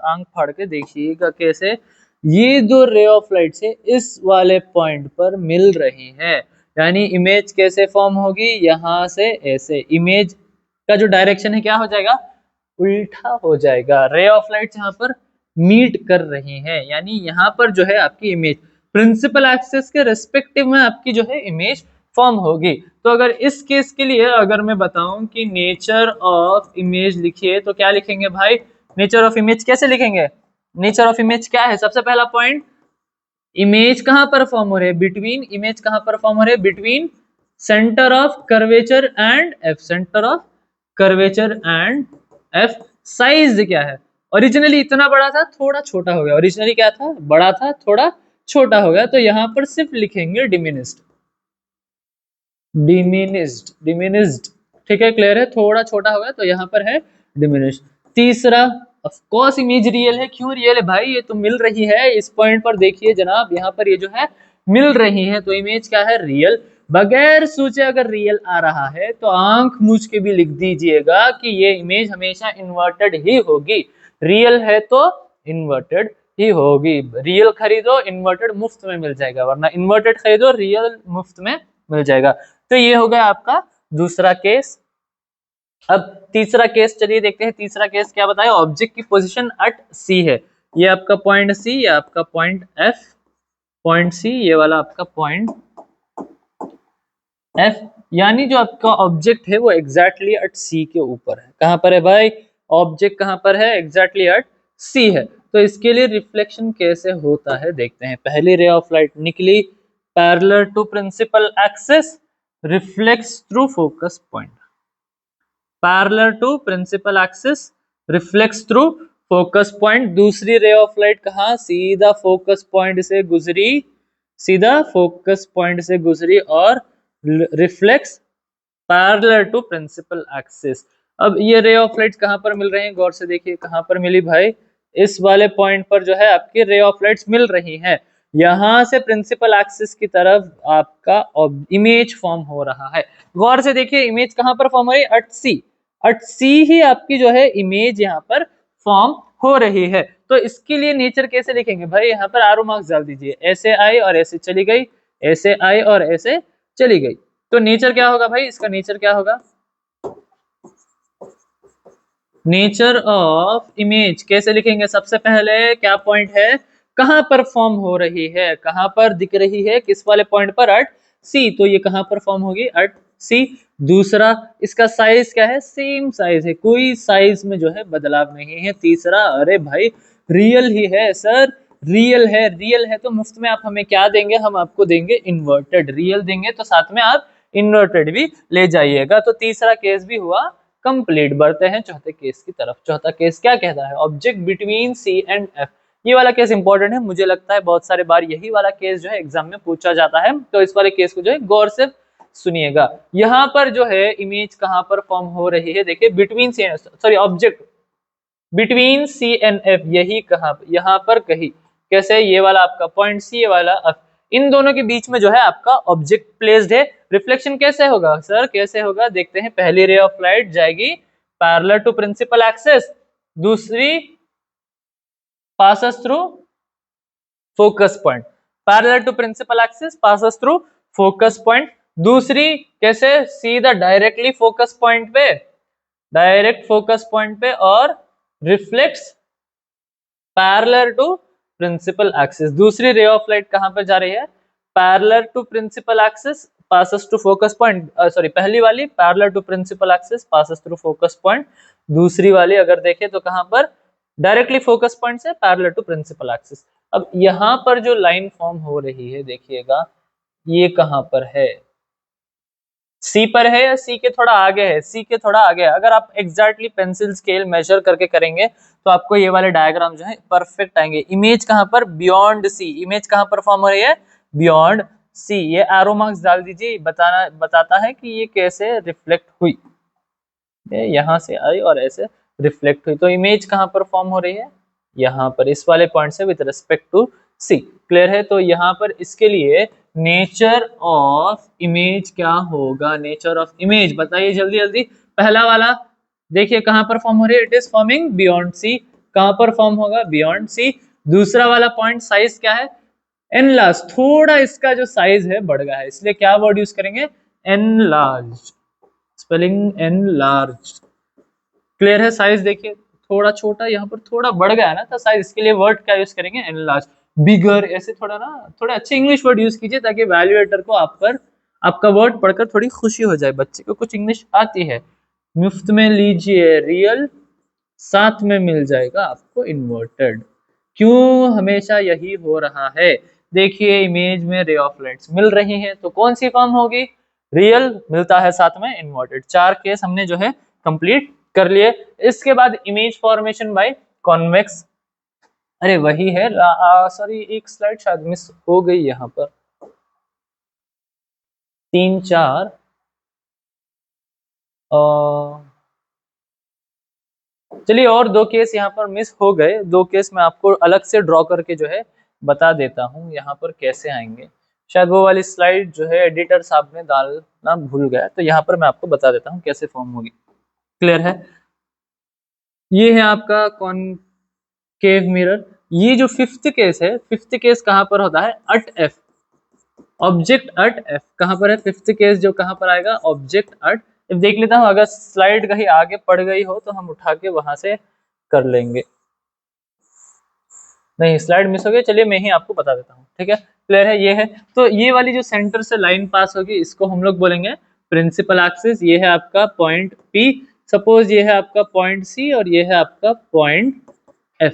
आंख फाड़ के देखिएगा कैसे ये दो रे ऑफ लाइट से इस वाले पॉइंट पर मिल रही है। यानी इमेज कैसे फॉर्म होगी, यहां से ऐसे। इमेज का जो डायरेक्शन है क्या हो जाएगा, उल्टा हो जाएगा। रे ऑफ लाइट यहाँ पर मीट कर रही हैं, यानी यहाँ पर जो है आपकी इमेज प्रिंसिपल एक्सिस के रेस्पेक्टिव में आपकी जो है इमेज फॉर्म होगी। तो अगर इस केस के लिए अगर मैं बताऊं कि नेचर ऑफ इमेज लिखिए तो क्या लिखेंगे भाई, नेचर ऑफ इमेज कैसे लिखेंगे, नेचर ऑफ इमेज क्या है, सबसे पहला पॉइंट इमेज कहां पर फॉर्म हो रही है, बिटवीन, इमेज कहां पर फॉर्म हो रही है, between centre of curvature and F, centre of curvature and F. Size क्या है, ओरिजिनली इतना बड़ा था थोड़ा छोटा हो गया, ओरिजिनली क्या था, बड़ा था थोड़ा छोटा हो गया। तो यहां पर सिर्फ लिखेंगे डिमिनिस्ड, डिमिनिस्ड, डिमिनिस्ड, ठीक है, क्लियर है। थोड़ा छोटा हो गया तो यहाँ पर है डिमिनिस्ड। तीसरा, ऑफ कोर्स इमेज रियल है। क्यों रियल है भाई, ये तो मिल रही है। इस पॉइंट पर देखिए जनाब, यहाँ पर ये जो है मिल रही है, तो इमेज क्या है, रियल। बगैर सोचे अगर रियल आ रहा है तो आंख मूछ के भी लिख दीजिएगा कि ये इमेज हमेशा इन्वर्टेड ही होगी। रियल है तो इन्वर्टेड ही होगी। रियल खरीदो इन्वर्टेड मुफ्त में मिल जाएगा, वरना इन्वर्टेड खरीदो रियल मुफ्त में मिल जाएगा। तो ये हो गया आपका दूसरा केस। अब तीसरा केस चलिए देखते हैं। तीसरा केस क्या बताया, ऑब्जेक्ट की पोजीशन एट सी है। ये आपका पॉइंट सी, ये आपका पॉइंट एफ, पॉइंट सी, ये वाला आपका पॉइंट एफ। यानी जो आपका ऑब्जेक्ट है वो एग्जैक्टली एट सी के ऊपर है। कहां पर है भाई, ऑब्जेक्ट कहां पर है, एग्जैक्टली एट सी है। तो इसके लिए रिफ्लेक्शन कैसे होता है देखते हैं। पहली रे ऑफ लाइट निकली parallel to principal axis, reflects through focus point. Parallel to principal axis, reflects through focus point. दूसरी रे ऑफ लाइट कहा, सीधा फोकस पॉइंट से गुजरी, सीधा फोकस पॉइंट से गुजरी और reflects parallel to principal axis. अब ये रे ऑफ लाइट्स कहां पर मिल रहे हैं, गौर से देखिए कहां पर मिली भाई, इस वाले पॉइंट पर जो है आपकी रे ऑफ लाइट्स मिल रही हैं। यहां से प्रिंसिपल एक्सिस की तरफ आपका इमेज फॉर्म हो रहा है। गौर से देखिए इमेज कहाँ पर फॉर्म हो रही है, एट सी ही आपकी जो है इमेज यहाँ पर फॉर्म हो रही है। तो इसके लिए नेचर कैसे लिखेंगे भाई, यहाँ पर आरो मार्क्स डाल दीजिए, ऐसे आई और ऐसे चली गई, ऐसे आई और ऐसे चली गई। तो नेचर क्या होगा भाई, इसका नेचर क्या होगा, नेचर ऑफ इमेज कैसे लिखेंगे, सबसे पहले क्या पॉइंट है, कहां पर फॉर्म हो रही है, कहां पर दिख रही है, किस वाले पॉइंट पर, एट सी, तो ये कहां पर फॉर्म होगी, एट सी। दूसरा इसका साइज क्या है, सेम साइज है, कोई साइज में जो है बदलाव नहीं है। तीसरा अरे भाई रियल ही है सर, रियल है, रियल है तो मुफ्त में आप हमें क्या देंगे, हम आपको देंगे इन्वर्टेड, रियल देंगे तो साथ में आप इन्वर्टेड भी ले जाइएगा। तो तीसरा केस भी हुआ कंप्लीट। बढ़ते हैं चौथे केस की तरफ। चौथा केस क्या कहता है, object between C and F. ये वाला केस इंपॉर्टेंट है, मुझे लगता है बहुत सारे बार यही वाला केस जो है एग्जाम में पूछा जाता है, तो इस वाले केस को जो है गौर से सुनिएगा। यहाँ पर जो है इमेज कहाँ पर फॉर्म हो रही है, देखिए between C and, sorry object between C and F, यही कहाँ, यहाँ पर कहीं, कैसे, ये वाला आपका पॉइंट सी, ये वाला एफ, इन दोनों के बीच में जो है आपका ऑब्जेक्ट प्लेस्ड है। रिफ्लेक्शन कैसे होगा सर, कैसे होगा, देखते हैं। पहली रे ऑफ लाइट जाएगी पैरेलल टू प्रिंसिपल एक्सिस, दूसरी passes through focus point, parallel to principal axis passes through focus point. दूसरी कैसे, सीधा डायरेक्टली फोकस पॉइंट पे, डायरेक्ट फोकस पॉइंट पे, और reflects parallel to principal axis. दूसरी रे ऑफ लाइट कहां पर जा रही है, parallel to principal axis passes to focus point, sorry पहली वाली parallel to principal axis passes through focus point, दूसरी वाली अगर देखें तो कहां पर, डायरेक्टली फोकस पॉइंट से पैरेलल टू प्रिंसिपल एक्सिस। अब यहां पर जो लाइन फॉर्म हो रही है देखिएगा, ये कहां पर है, सी पर है या सी के थोड़ा आगे है, सी के थोड़ा आगे है। अगर आप एग्जैक्टली पेंसिल स्केल मेजर करके करेंगे तो आपको ये वाले डायग्राम जो है परफेक्ट आएंगे। इमेज कहां पर, बियॉन्ड सी, इमेज कहां पर फॉर्म हो रही है, बियॉन्ड सी। ये एरो मार्क्स डाल दीजिए, बताता है कि ये कैसे रिफ्लेक्ट हुई, ये यहां से आई और ऐसे रिफ्लेक्ट हुई। तो इमेज कहां पर फॉर्म हो रही है, यहाँ पर, इस वाले पॉइंट से with respect to C. Clear है, तो यहाँ पर इसके लिए नेचर ऑफ इमेज क्या होगा, नेचर ऑफ इमेज बताइए जल्दी जल्दी। पहला वाला देखिए कहां पर फॉर्म हो रही है, it is forming beyond C, कहां पर फॉर्म होगा, बियॉन्ड सी। दूसरा वाला पॉइंट साइज क्या है, एनलार्ज, थोड़ा इसका जो साइज है बढ़ गया है, इसलिए क्या वर्ड यूज करेंगे, एनलार्ज, स्पेलिंग एनलार्ज। क्लियर है, साइज देखिए थोड़ा छोटा, यहाँ पर थोड़ा बढ़ गया ना तो साइज, इसके लिए वर्ड क्या यूज करेंगे, एनलार्ज, बिगर, ऐसे थोड़ा ना, थोड़े अच्छे इंग्लिश वर्ड यूज कीजिए ताकि वैल्यूएटर को आप पर आपका वर्ड पढ़कर थोड़ी खुशी हो जाए, बच्चे को कुछ इंग्लिश आती है। मुफ्त में लीजिए रियल, साथ में मिल जाएगा आपको इन्वर्टेड। क्यों हमेशा यही हो रहा है, देखिए इमेज में रे ऑफ लाइट्स मिल रही हैं तो कौन सी फॉर्म होगी, रियल, मिलता है साथ में इन्वर्टेड। चार केस हमने जो है कंप्लीट कर लिए। इसके बाद इमेज फॉर्मेशन बाय कॉन्वेक्स, अरे वही है, सॉरी एक स्लाइड शायद मिस हो गई यहाँ पर, 3 4 चलिए और 2 केस यहाँ पर मिस हो गए, 2 केस मैं आपको अलग से ड्रॉ करके जो है बता देता हूँ यहाँ पर कैसे आएंगे। शायद वो वाली स्लाइड जो है एडिटर साहब ने डालना भूल गया, तो यहाँ पर मैं आपको बता देता हूँ कैसे फॉर्म होगी। क्लियर है, ये है आपका कॉनकेव मिरर। ये जो फिफ्थ केस है, फिफ्थ केस कहाँ पर होता है, अट एफ, ऑब्जेक्ट अट एफ कहाँ पर है, फिफ्थ केस जो कहाँ पर आएगा, ऑब्जेक्ट अट एफ। देख लेता हूँ, अगर स्लाइड कहीं आगे पड़ गई हो तो हम उठा के वहां से कर लेंगे। नहीं स्लाइड मिस हो गई, चलिए मैं ही आपको बता देता हूँ, ठीक है। क्लियर है, ये है, तो ये वाली जो सेंटर से लाइन पास होगी इसको हम लोग बोलेंगे प्रिंसिपल एक्सिस। ये है आपका पॉइंट पी, सपोज ये है आपका पॉइंट सी और ये है आपका पॉइंट एफ।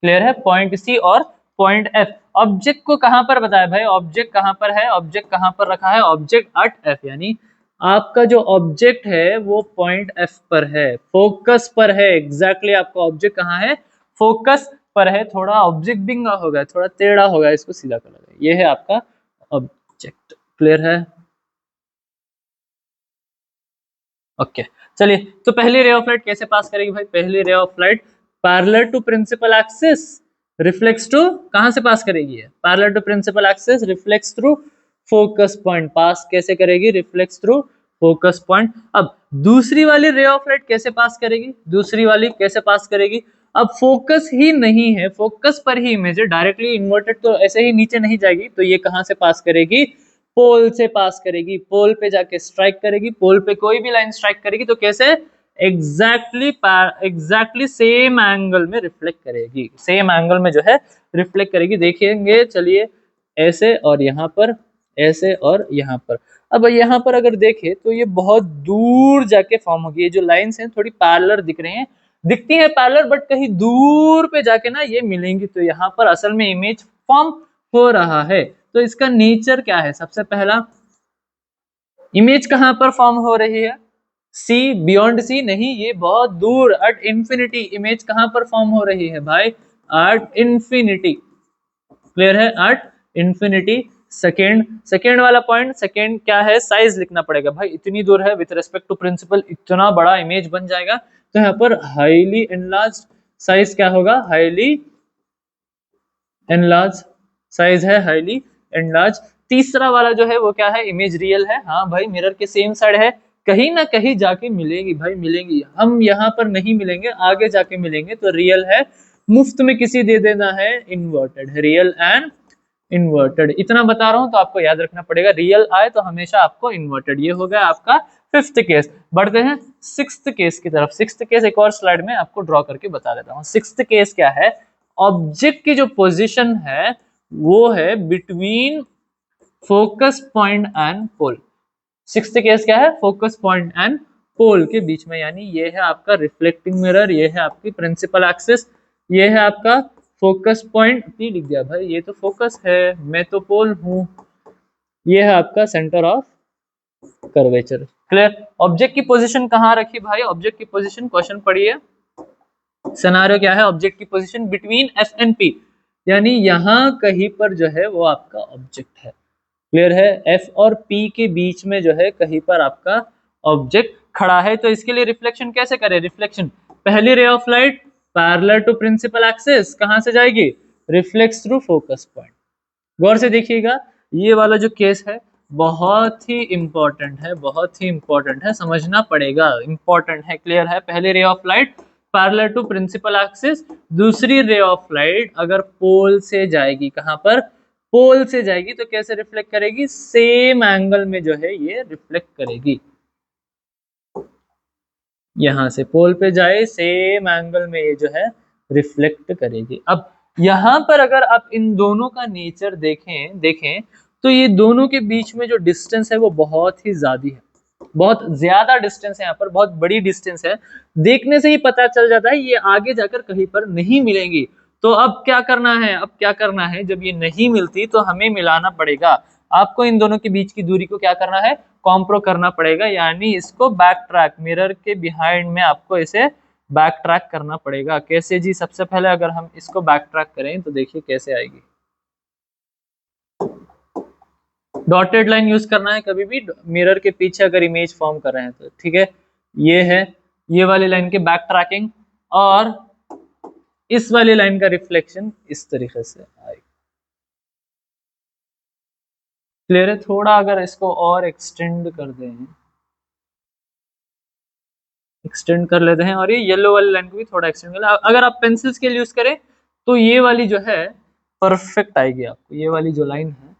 क्लियर है, पॉइंट सी और पॉइंट एफ। ऑब्जेक्ट को कहां पर बताया भाई, ऑब्जेक्ट कहां पर है, ऑब्जेक्ट कहां पर रखा है, ऑब्जेक्ट एट एफ, यानी आपका जो ऑब्जेक्ट है वो पॉइंट एफ पर है, फोकस पर है। एग्जैक्टली आपका ऑब्जेक्ट कहां है, फोकस पर है। थोड़ा ऑब्जेक्ट बिंगा होगा, थोड़ा टेढ़ा होगा, इसको सीधा कर लगा, ये है आपका ऑब्जेक्ट। क्लियर है, ओके। चलिए, तो पहली रे ऑफ लाइट कैसे पास करेगी भाई, पहली ray of light parallel to principal axis reflects to, कहां से पास करेगी है, parallel to principal axis reflects through focus point, pass कैसे करेगी, रिफ्लेक्स थ्रू फोकस पॉइंट। अब दूसरी वाली रे ऑफ लाइट कैसे पास करेगी, दूसरी वाली कैसे पास करेगी, अब फोकस ही नहीं है, फोकस पर ही इमेज है, डायरेक्टली इन्वर्टेड तो ऐसे ही नीचे नहीं जाएगी, तो ये कहां से पास करेगी, पोल से पास करेगी, पोल पे जाके स्ट्राइक करेगी, पोल पे कोई भी लाइन स्ट्राइक करेगी तो कैसे, एग्जैक्टली सेम एंगल में रिफ्लेक्ट करेगी, सेम एंगल में जो है रिफ्लेक्ट करेगी। देखेंगे चलिए, ऐसे और यहाँ पर, ऐसे और यहाँ पर। अब यहाँ पर अगर देखें तो ये बहुत दूर जाके फॉर्म होगी, ये जो लाइंस हैं थोड़ी पैरेलल दिख रही हैं, दिखती है पैरेलल बट कहीं दूर पे जाके ना ये मिलेंगी, तो यहाँ पर असल में इमेज फॉर्म हो रहा है। तो इसका नेचर क्या है, सबसे पहला इमेज कहां पर फॉर्म हो रही है, सी, बियॉन्ड सी नहीं, ये बहुत दूर एट इंफिनिटी इमेज कहां पर फॉर्म हो रही है भाई, एट इंफिनिटी, क्लियर है, एट इंफिनिटी। सेकेंड वाला पॉइंट, सेकेंड क्या है, साइज लिखना पड़ेगा भाई, इतनी दूर है विथ रेस्पेक्ट टू प्रिंसिपल, इतना बड़ा इमेज बन जाएगा, तो यहाँ पर हाईली एनलार्ज, साइज क्या होगा, हाईली एनलार्ज, साइज है हाईली एनलार्ज। तीसरा वाला जो है वो क्या है, इमेज रियल है, हाँ भाई मिरर के सेम साइड है, कहीं ना कहीं जाके मिलेगी भाई, मिलेंगी, हम यहाँ पर नहीं मिलेंगे, आगे जाके मिलेंगे, तो रियल है, मुफ्त में किसी दे देना है इन्वर्टेड है, रियल एंड इन्वर्टेड, इतना बता रहा हूं तो आपको याद रखना पड़ेगा, रियल आए तो हमेशा आपको इन्वर्टेड। ये हो गया आपका फिफ्थ केस। बढ़ते हैं सिक्स्थ केस की तरफ। सिक्स्थ केस एक और स्लाइड में आपको ड्रॉ करके बता देता हूं। सिक्स्थ केस क्या है, ऑब्जेक्ट की जो पोजीशन है वो है between focus point and pole. Sixth case क्या है, फोकस पॉइंट एंड पोल के बीच में, यानी ये है आपका रिफ्लेक्टिंग मिरर, ये है आपकी प्रिंसिपल एक्सिस, ये है आपका फोकस पॉइंट, पी लिख दिया भाई, ये तो फोकस है, मैं तो पोल हूं, ये है आपका centre of curvature, clear. Object की पोजीशन कहां रखी भाई, ऑब्जेक्ट की पोजीशन, क्वेश्चन पढ़िए, सिनेरियो क्या है, ऑब्जेक्ट की position between F and P, यानी यहां कहीं पर जो है वो आपका ऑब्जेक्ट है, क्लियर है, एफ और पी के बीच में जो है कहीं पर आपका ऑब्जेक्ट खड़ा है। तो इसके लिए रिफ्लेक्शन कैसे करें, रिफ्लेक्शन, पहली ray of light parallel to principal axis कहां से जाएगी, रिफ्लेक्स थ्रू फोकस पॉइंट। गौर से देखिएगा, ये वाला जो केस है बहुत ही इंपॉर्टेंट है, बहुत ही इंपॉर्टेंट है, समझना पड़ेगा, इंपॉर्टेंट है, क्लियर है। पहली ray of light parallel to principal axis, दूसरी रे ऑफ लाइट अगर पोल से जाएगी, कहां पर, पोल से जाएगी, तो कैसे रिफ्लेक्ट करेगी, सेम एंगल में जो है ये रिफ्लेक्ट करेगी, यहां से पोल पे जाए सेम एंगल में ये जो है रिफ्लेक्ट करेगी। अब यहां पर अगर आप इन दोनों का नेचर देखें तो ये दोनों के बीच में जो डिस्टेंस है वो बहुत ही ज्यादा है, बहुत ज्यादा डिस्टेंस है, यहाँ पर बहुत बड़ी डिस्टेंस है, देखने से ही पता चल जाता है ये आगे जाकर कहीं पर नहीं मिलेंगी। तो अब क्या करना है, अब क्या करना है, जब ये नहीं मिलती तो हमें मिलाना पड़ेगा, आपको इन दोनों के बीच की दूरी को क्या करना है, कॉम्प्रो करना पड़ेगा, यानी इसको बैक ट्रैक, मिरर के बिहाइंड में आपको इसे बैक ट्रैक करना पड़ेगा। कैसे जी, सबसे पहले अगर हम इसको बैक ट्रैक करें तो देखिए कैसे आएगी, डॉटेड लाइन यूज करना है कभी भी मिरर के पीछे अगर इमेज फॉर्म कर रहे हैं तो, ठीक है, ये है ये वाली लाइन के बैक ट्रैकिंग, और इस वाली लाइन का रिफ्लेक्शन इस तरीके से आएगा, क्लियर है। थोड़ा अगर इसको और एक्सटेंड कर दें, एक्सटेंड कर लेते हैं, और ये येलो वाली लाइन को भी थोड़ा एक्सटेंड कर लें, अगर आप पेंसिल स्केल यूज करें तो ये वाली जो है परफेक्ट आएगी आपको, ये वाली जो लाइन है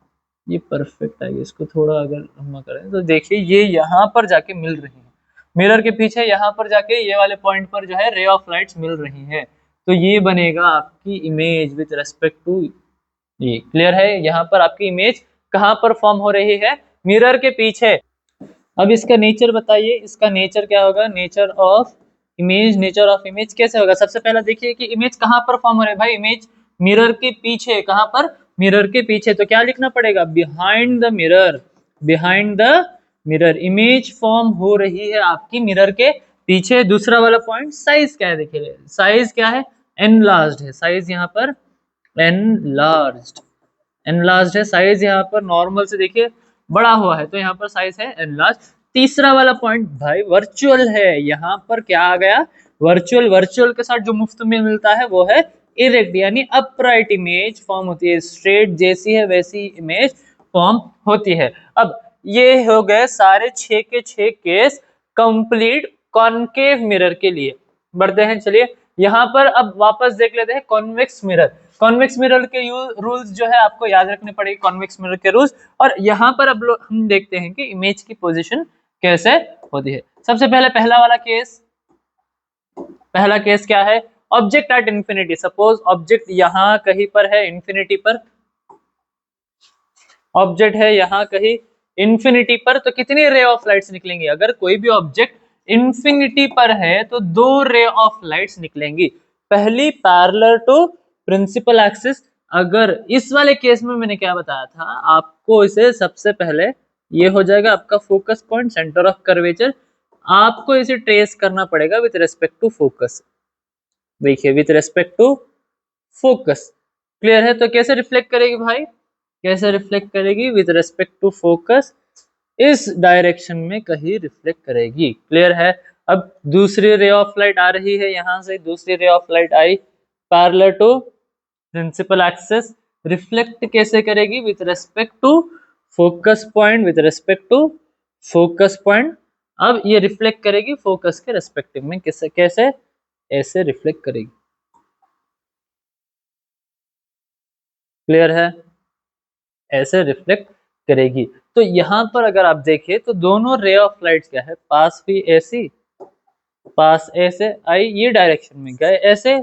ये परफेक्ट आएगी। इसको थोड़ा अगर हम करें तो देखिए ये यहाँ पर जाके मिल रही है, मिरर के पीछे यहाँ पर जाके ये वाले पॉइंट पर जो है रे ऑफ लाइट्स मिल रही है, तो ये बनेगा आपकी इमेज विद रेस्पेक्ट टू ये, क्लियर है। यहाँ पर आपकी इमेज कहाँ पर फॉर्म हो रही है, मिरर के पीछे। अब इसका नेचर बताइए, इसका नेचर क्या होगा, nature of image, nature of image कैसे होगा, सबसे पहला देखिए कि इमेज कहाँ पर फॉर्म हो रहा है भाई, इमेज मिरर के पीछे, कहाँ पर, मिरर के पीछे, तो क्या लिखना पड़ेगा, behind the mirror, behind the mirror, image form हो रही है आपकी मिरर के पीछे। दूसरा वाला पॉइंट साइज क्या है, देखिए साइज क्या है, एनलार्ज्ड है, साइज यहाँ पर एनलार्ज्ड, एनलार्ज्ड है, साइज यहाँ पर नॉर्मल से देखिए बड़ा हुआ है, तो यहाँ पर साइज है एनलार्ज। तीसरा वाला पॉइंट भाई वर्चुअल है, यहाँ पर क्या आ गया, वर्चुअल, वर्चुअल के साथ जो मुफ्त में मिलता है वो है इरेक्ट, यानी अपराइट इमेज फॉर्म होती है, स्ट्रेट जैसी है वैसी इमेज फॉर्म होती है। अब ये हो गए सारे 6 के 6 केस कंप्लीट कॉनकेव मिरर के लिए। बढ़ते हैं, चलिए यहाँ पर अब वापस देख लेते हैं कॉन्वेक्स मिरर। कॉन्वेक्स मिरर के रूल्स जो है आपको याद रखने पड़ेगी, कॉन्वेक्स मिरर के रूल्स। और यहाँ पर अब हम देखते हैं कि इमेज की पोजीशन कैसे होती है। सबसे पहले पहला केस क्या है? Object at infinity. Suppose object यहाँ कहीं पर है इंफिनिटी पर, ऑब्जेक्ट है यहाँ कहीं इंफिनिटी पर, तो कितनी रे ऑफ लाइट्स निकलेंगी? अगर कोई भी ऑब्जेक्ट इंफिनिटी पर है तो 2 रे ऑफ लाइट्स निकलेंगी। पहली पैरेलल टू प्रिंसिपल एक्सिस। अगर इस वाले केस में मैंने क्या बताया था आपको, इसे सबसे पहले ये हो जाएगा आपका focus point, centre of curvature. आपको इसे ट्रेस करना पड़ेगा विथ रेस्पेक्ट टू फोकस। देखिए with respect to focus, clear है? तो कैसे रिफ्लेक्ट करेगी भाई, कैसे रिफ्लेक्ट करेगी? विथ रेस्पेक्ट टू फोकस, इस डायरेक्शन में कहीं रिफ्लेक्ट करेगी, क्लियर है? अब दूसरी रे ऑफ लाइट आ रही है यहां से, दूसरी रे ऑफ लाइट आई parallel to principal axis, reflect कैसे करेगी? With respect to focus point, with respect to focus point. अब ये रिफ्लेक्ट करेगी फोकस के रेस्पेक्टिव में, कैसे? कैसे? ऐसे रिफ्लेक्ट करेगी, क्लियर है? ऐसे रिफ्लेक्ट करेगी। तो यहां पर अगर आप देखें तो दोनों रे ऑफ लाइट्स क्या है, पास भी ऐसी, पास ऐसे आई ये डायरेक्शन में, गए ऐसे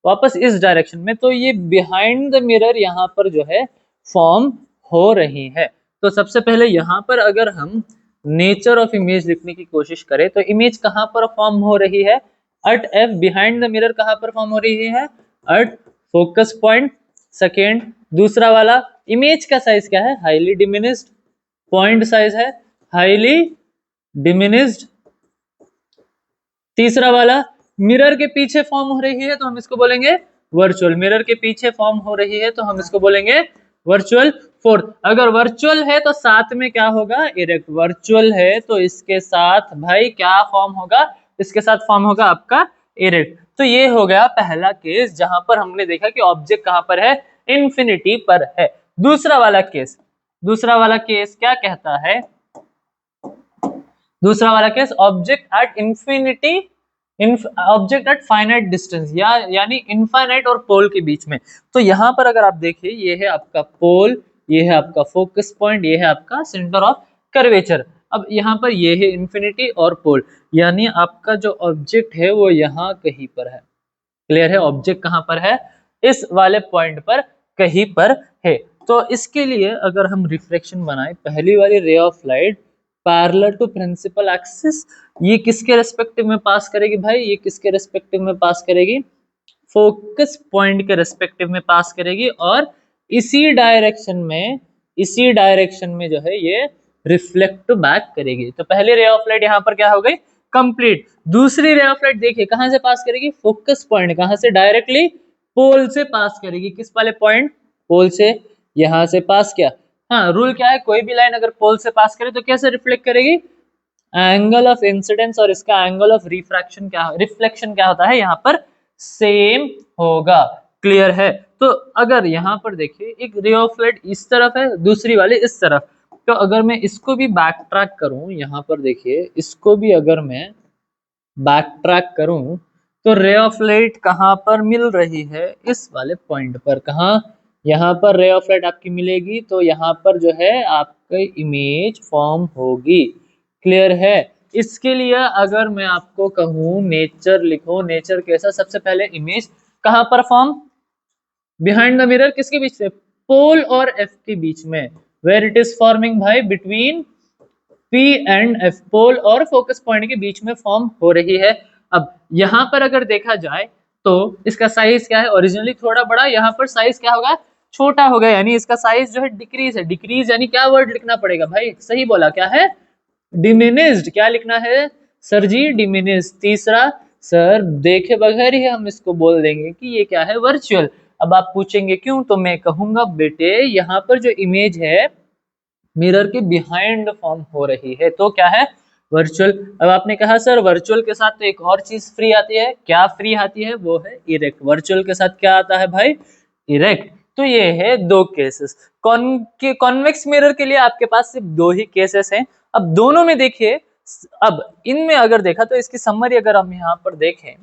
वापस इस डायरेक्शन में, तो ये बिहाइंड द मिरर यहाँ पर जो है फॉर्म हो रही है। तो सबसे पहले यहाँ पर अगर हम नेचर ऑफ इमेज लिखने की कोशिश करें तो इमेज कहाँ पर फॉर्म हो रही है? At F, behind the mirror कहाँ पर फॉर्म हो रही है? At focus point. सेकेंड, दूसरा वाला इमेज का साइज क्या है? हाईली डिमिनिश्ड, पॉइंट साइज है हाईली डिमिनिश्ड। तीसरा वाला मिरर के पीछे फॉर्म हो रही है तो हम इसको बोलेंगे वर्चुअल, मिरर के पीछे फॉर्म हो रही है तो हम इसको बोलेंगे वर्चुअल। फोर्थ, अगर वर्चुअल है तो साथ में क्या होगा? इरेक्ट। वर्चुअल है तो इसके साथ भाई क्या फॉर्म होगा? इसके साथ फॉर्म होगा आपका इरेक्ट। तो ये हो गया पहला केस जहां पर हमने देखा कि ऑब्जेक्ट कहां पर है? इंफिनिटी पर है। दूसरा वाला केस, दूसरा वाला केस क्या कहता है? दूसरा वाला case object at infinity, object at finite distance, या यानी इनफाइनाइट और पोल के बीच में। तो यहां पर अगर आप देखिए ये है आपका पोल, ये है आपका फोकस पॉइंट, ये है आपका सेंटर ऑफ कर्वेचर। अब यहाँ पर ये है इंफिनिटी और पोल, यानी आपका जो ऑब्जेक्ट है वो यहाँ कहीं पर है, क्लियर है? ऑब्जेक्ट कहाँ पर है? इस वाले पॉइंट पर कहीं पर है। तो इसके लिए अगर हम रिफ्लेक्शन बनाए, पहली वाली ray of light parallel to principal axis, ये किसके रेस्पेक्टिव में पास करेगी भाई? ये किसके रेस्पेक्टिव में पास करेगी? फोकस पॉइंट के रेस्पेक्टिव में पास करेगी, और इसी डायरेक्शन में जो है ये रिफ्लेक्ट बैक करेगी। तो पहली रे ऑफ लाइट यहाँ पर क्या हो गई? कंप्लीट। दूसरी रे ऑफ लाइट देखिए कहां से पास करेगी? Focus point. कहां से? डायरेक्टली पोल से पास करेगी। किस वाले पॉइंट? पोल से। यहां से पास किया। हाँ, रूल क्या है? कोई भी लाइन अगर पोल से पास करे तो कैसे रिफ्लेक्ट करेगी? एंगल ऑफ इंसिडेंस और इसका एंगल ऑफ रिफ्रैक्शन क्या, रिफ्लेक्शन क्या होता है यहाँ पर? सेम होगा, क्लियर है? तो अगर यहाँ पर देखिए एक रे ऑफ लाइट इस तरफ है, दूसरी वाली इस तरफ, तो अगर मैं इसको भी बैक ट्रैक करूं, यहाँ पर देखिए इसको भी अगर मैं बैक ट्रैक करूं तो रे ऑफ लाइट कहाँ पर मिल रही है? इस वाले पॉइंट पर। कहाँ? यहाँ पर रे ऑफ लाइट आपकी मिलेगी तो यहाँ पर जो है आपकी इमेज फॉर्म होगी, क्लियर है? इसके लिए अगर मैं आपको कहूँ नेचर लिखो, नेचर कैसा? सबसे पहले इमेज कहाँ पर फॉर्म? बिहाइंड द मिरर, किसके बीच में? पोल और एफ के बीच में। वेयर इट इज फॉर्मिंग भाई? बिटवीन P एंड F, पोल और फोकस पॉइंट के बीच में फॉर्म हो रही है। अब यहाँ पर अगर देखा जाए तो इसका साइज क्या है? ओरिजिनली थोड़ा बड़ा, यहाँ पर साइज क्या होगा? छोटा होगा, यानी इसका साइज जो है डिक्रीज है। डिक्रीज यानी क्या वर्ड लिखना पड़ेगा भाई? सही बोला, क्या है? डिमिनिश्ड। क्या लिखना है सर जी? डिमिनिश्ड। तीसरा, सर देखे बगैर ही हम इसको बोल देंगे कि ये क्या है? वर्चुअल। अब आप पूछेंगे क्यों, तो मैं कहूंगा बेटे यहाँ पर जो इमेज है मिरर के बिहाइंड फॉर्म हो रही है, तो क्या है? वर्चुअल। अब आपने कहा सर वर्चुअल के साथ तो एक और चीज फ्री आती है, क्या फ्री आती है? वो है इरेक्ट। वर्चुअल के साथ क्या आता है भाई? इरेक्ट। तो ये है दो केसेस। कॉन्वेक्स मिरर के लिए आपके पास सिर्फ दो ही केसेस हैं। अब दोनों में देखिए, अब इनमें अगर देखा तो इसकी समरी अगर हम यहाँ पर देखें,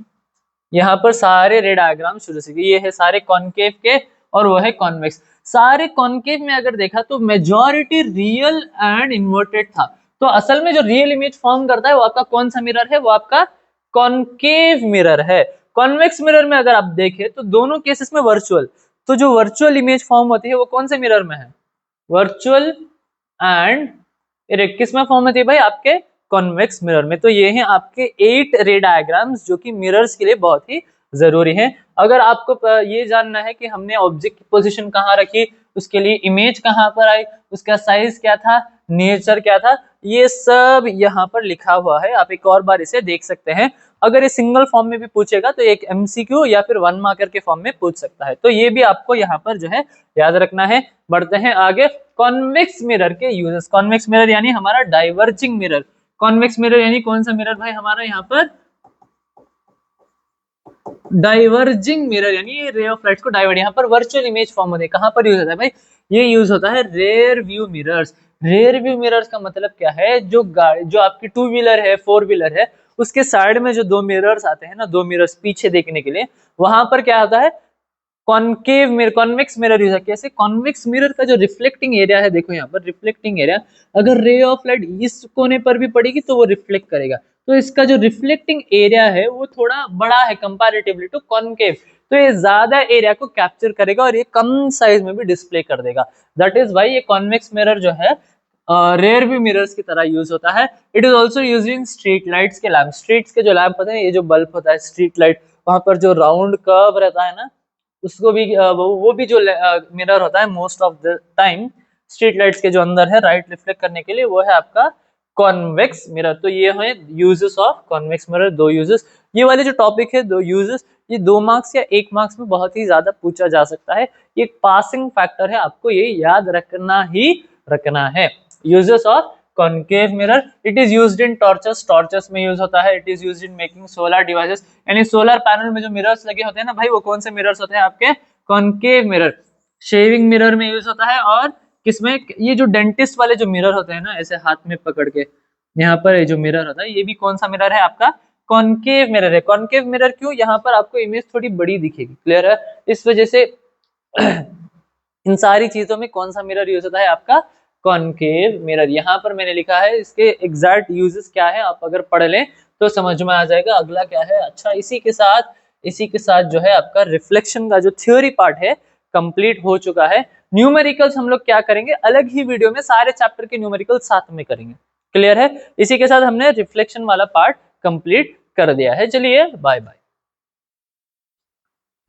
यहाँ पर सारे रे डायग्राम शुरू से ये है सारे कॉनकेव के और वो है कॉन्वेक्स। सारे कॉनकेव में अगर देखा तो मेजॉरिटी रियल एंड इन्वर्टेड था। तो असल में जो रियल इमेज फॉर्म करता है वो आपका कौन सा मिरर है, वो आपका कॉनकेव मिरर है। कॉन्वेक्स मिरर में अगर आप देखें तो दोनों केसेस में वर्चुअल, तो जो वर्चुअल इमेज फॉर्म होती है वो कौन से मिरर में है, वर्चुअल एंड किस में फॉर्म होती है भाई, आपके कॉन्वेक्स मिरर में। तो ये हैं आपके 8 रे डायग्राम्स जो कि मिरर्स के लिए बहुत ही जरूरी है। अगर आपको ये जानना है कि हमने ऑब्जेक्ट की पोजीशन कहाँ रखी, उसके लिए इमेज कहाँ पर आई, उसका साइज क्या था, नेचर क्या था, ये सब यहाँ पर लिखा हुआ है। आप एक और बार इसे देख सकते हैं। अगर ये सिंगल फॉर्म में भी पूछेगा तो एक एमसीक्यू या फिर 1 मार्कर के फॉर्म में पूछ सकता है। तो ये भी आपको यहाँ पर जो है याद रखना है। बढ़ते हैं आगे, कॉन्वेक्स मिरर के यूजेस। कॉन्वेक्स मिरर यानी हमारा डाइवर्जिंग मिरर। कॉन्वेक्स मिरर यानी कौन सा मिरर भाई, हमारा यहाँ पर डाइवर्जिंग मिरर, यानी रे ऑफ लाइट को डाइवर्ट। यहाँ पर वर्चुअल इमेज फॉर्म होते हैं। कहाँ पर यूज होता है भाई, ये यूज होता है rear view mirrors. Rear view mirrors का मतलब क्या है, जो आपकी 2 व्हीलर है, 4 व्हीलर है, उसके साइड में जो 2 मिरर्स आते हैं ना, 2 मिरर्स पीछे देखने के लिए, वहां पर क्या होता है, concave mirror, convex mirror use है। कैसे, कॉन्वेक्स मिरर का जो रिफ्लेक्टिंग एरिया है, देखो यहाँ पर रिफ्लेक्टिंग एरिया, अगर रे ऑफ लाइट इस कोने पर भी पड़ेगी तो वो रिफ्लेक्ट करेगा। तो इसका जो रिफ्लेक्टिंग एरिया है वो थोड़ा बड़ा है कंपैरेटिवली टू कॉनकेव, तो ये ज्यादा एरिया को कैप्चर करेगा और ये कम साइज में भी डिस्प्ले कर देगा। दैट इज वाई ये कॉन्वेक्स मिरर जो है रेयर व्यू मिरर्स की तरह यूज होता है। It is also use in street lights के लैम्प। स्ट्रीट्स के जो लैम्प होते हैं, ये जो बल्ब होता है स्ट्रीट लाइट, वहां पर जो राउंड कर्व रहता है ना, उसको भी वो भी जो मिरर होता है most of the time street lights के जो अंदर है राइट रिफ्लेक्ट करने के लिए, वो है आपका कॉन्वेक्स मिरर। तो ये है यूजेस ऑफ कॉन्वेक्स मिरर, दो यूजेस। ये वाले जो टॉपिक है, दो यूजेस, ये 2 मार्क्स या 1 मार्क्स में बहुत ही ज्यादा पूछा जा सकता है। ये एक पासिंग फैक्टर है, आपको ये याद रखना है। Uses of concave mirror, it is used in torches, torches में यूज होता है। It is used in making solar devices, यानी सोलर पैनल में जो मिरर्स लगे होते हैं ना भाई, वो कौन से मिरर्स होते हैं, आपके कॉनकेव मिरर। शेविंग मिरर में यूज होता है, और किसमें, ये जो डेंटिस्ट वाले जो मिरर होते हैं ना, ऐसे हाथ में पकड़ के यहाँ पर जो मिरर होता है, ये भी कौन सा मिरर है, आपका कॉनकेव मिरर है। कॉनकेव मिरर क्यों, यहाँ पर आपको इमेज थोड़ी बड़ी दिखेगी, क्लियर है, इस वजह से इन सारी चीजों में कौन सा मिरर यूज होता है, आपका कॉनकेव मिरर। यहाँ पर मैंने लिखा है, इसके एग्जैक्ट यूजेस क्या है आप अगर पढ़ लें तो समझ में आ जाएगा। अगला क्या है, अच्छा इसी के साथ जो है आपका रिफ्लेक्शन का जो थ्योरी पार्ट है कंप्लीट हो चुका है। न्यूमेरिकल्स हम लोग क्या करेंगे, अलग ही वीडियो में सारे चैप्टर के न्यूमेरिकल्स साथ में करेंगे, क्लियर है। इसी के साथ हमने रिफ्लेक्शन वाला पार्ट कंप्लीट कर दिया है। चलिए बाय बाय।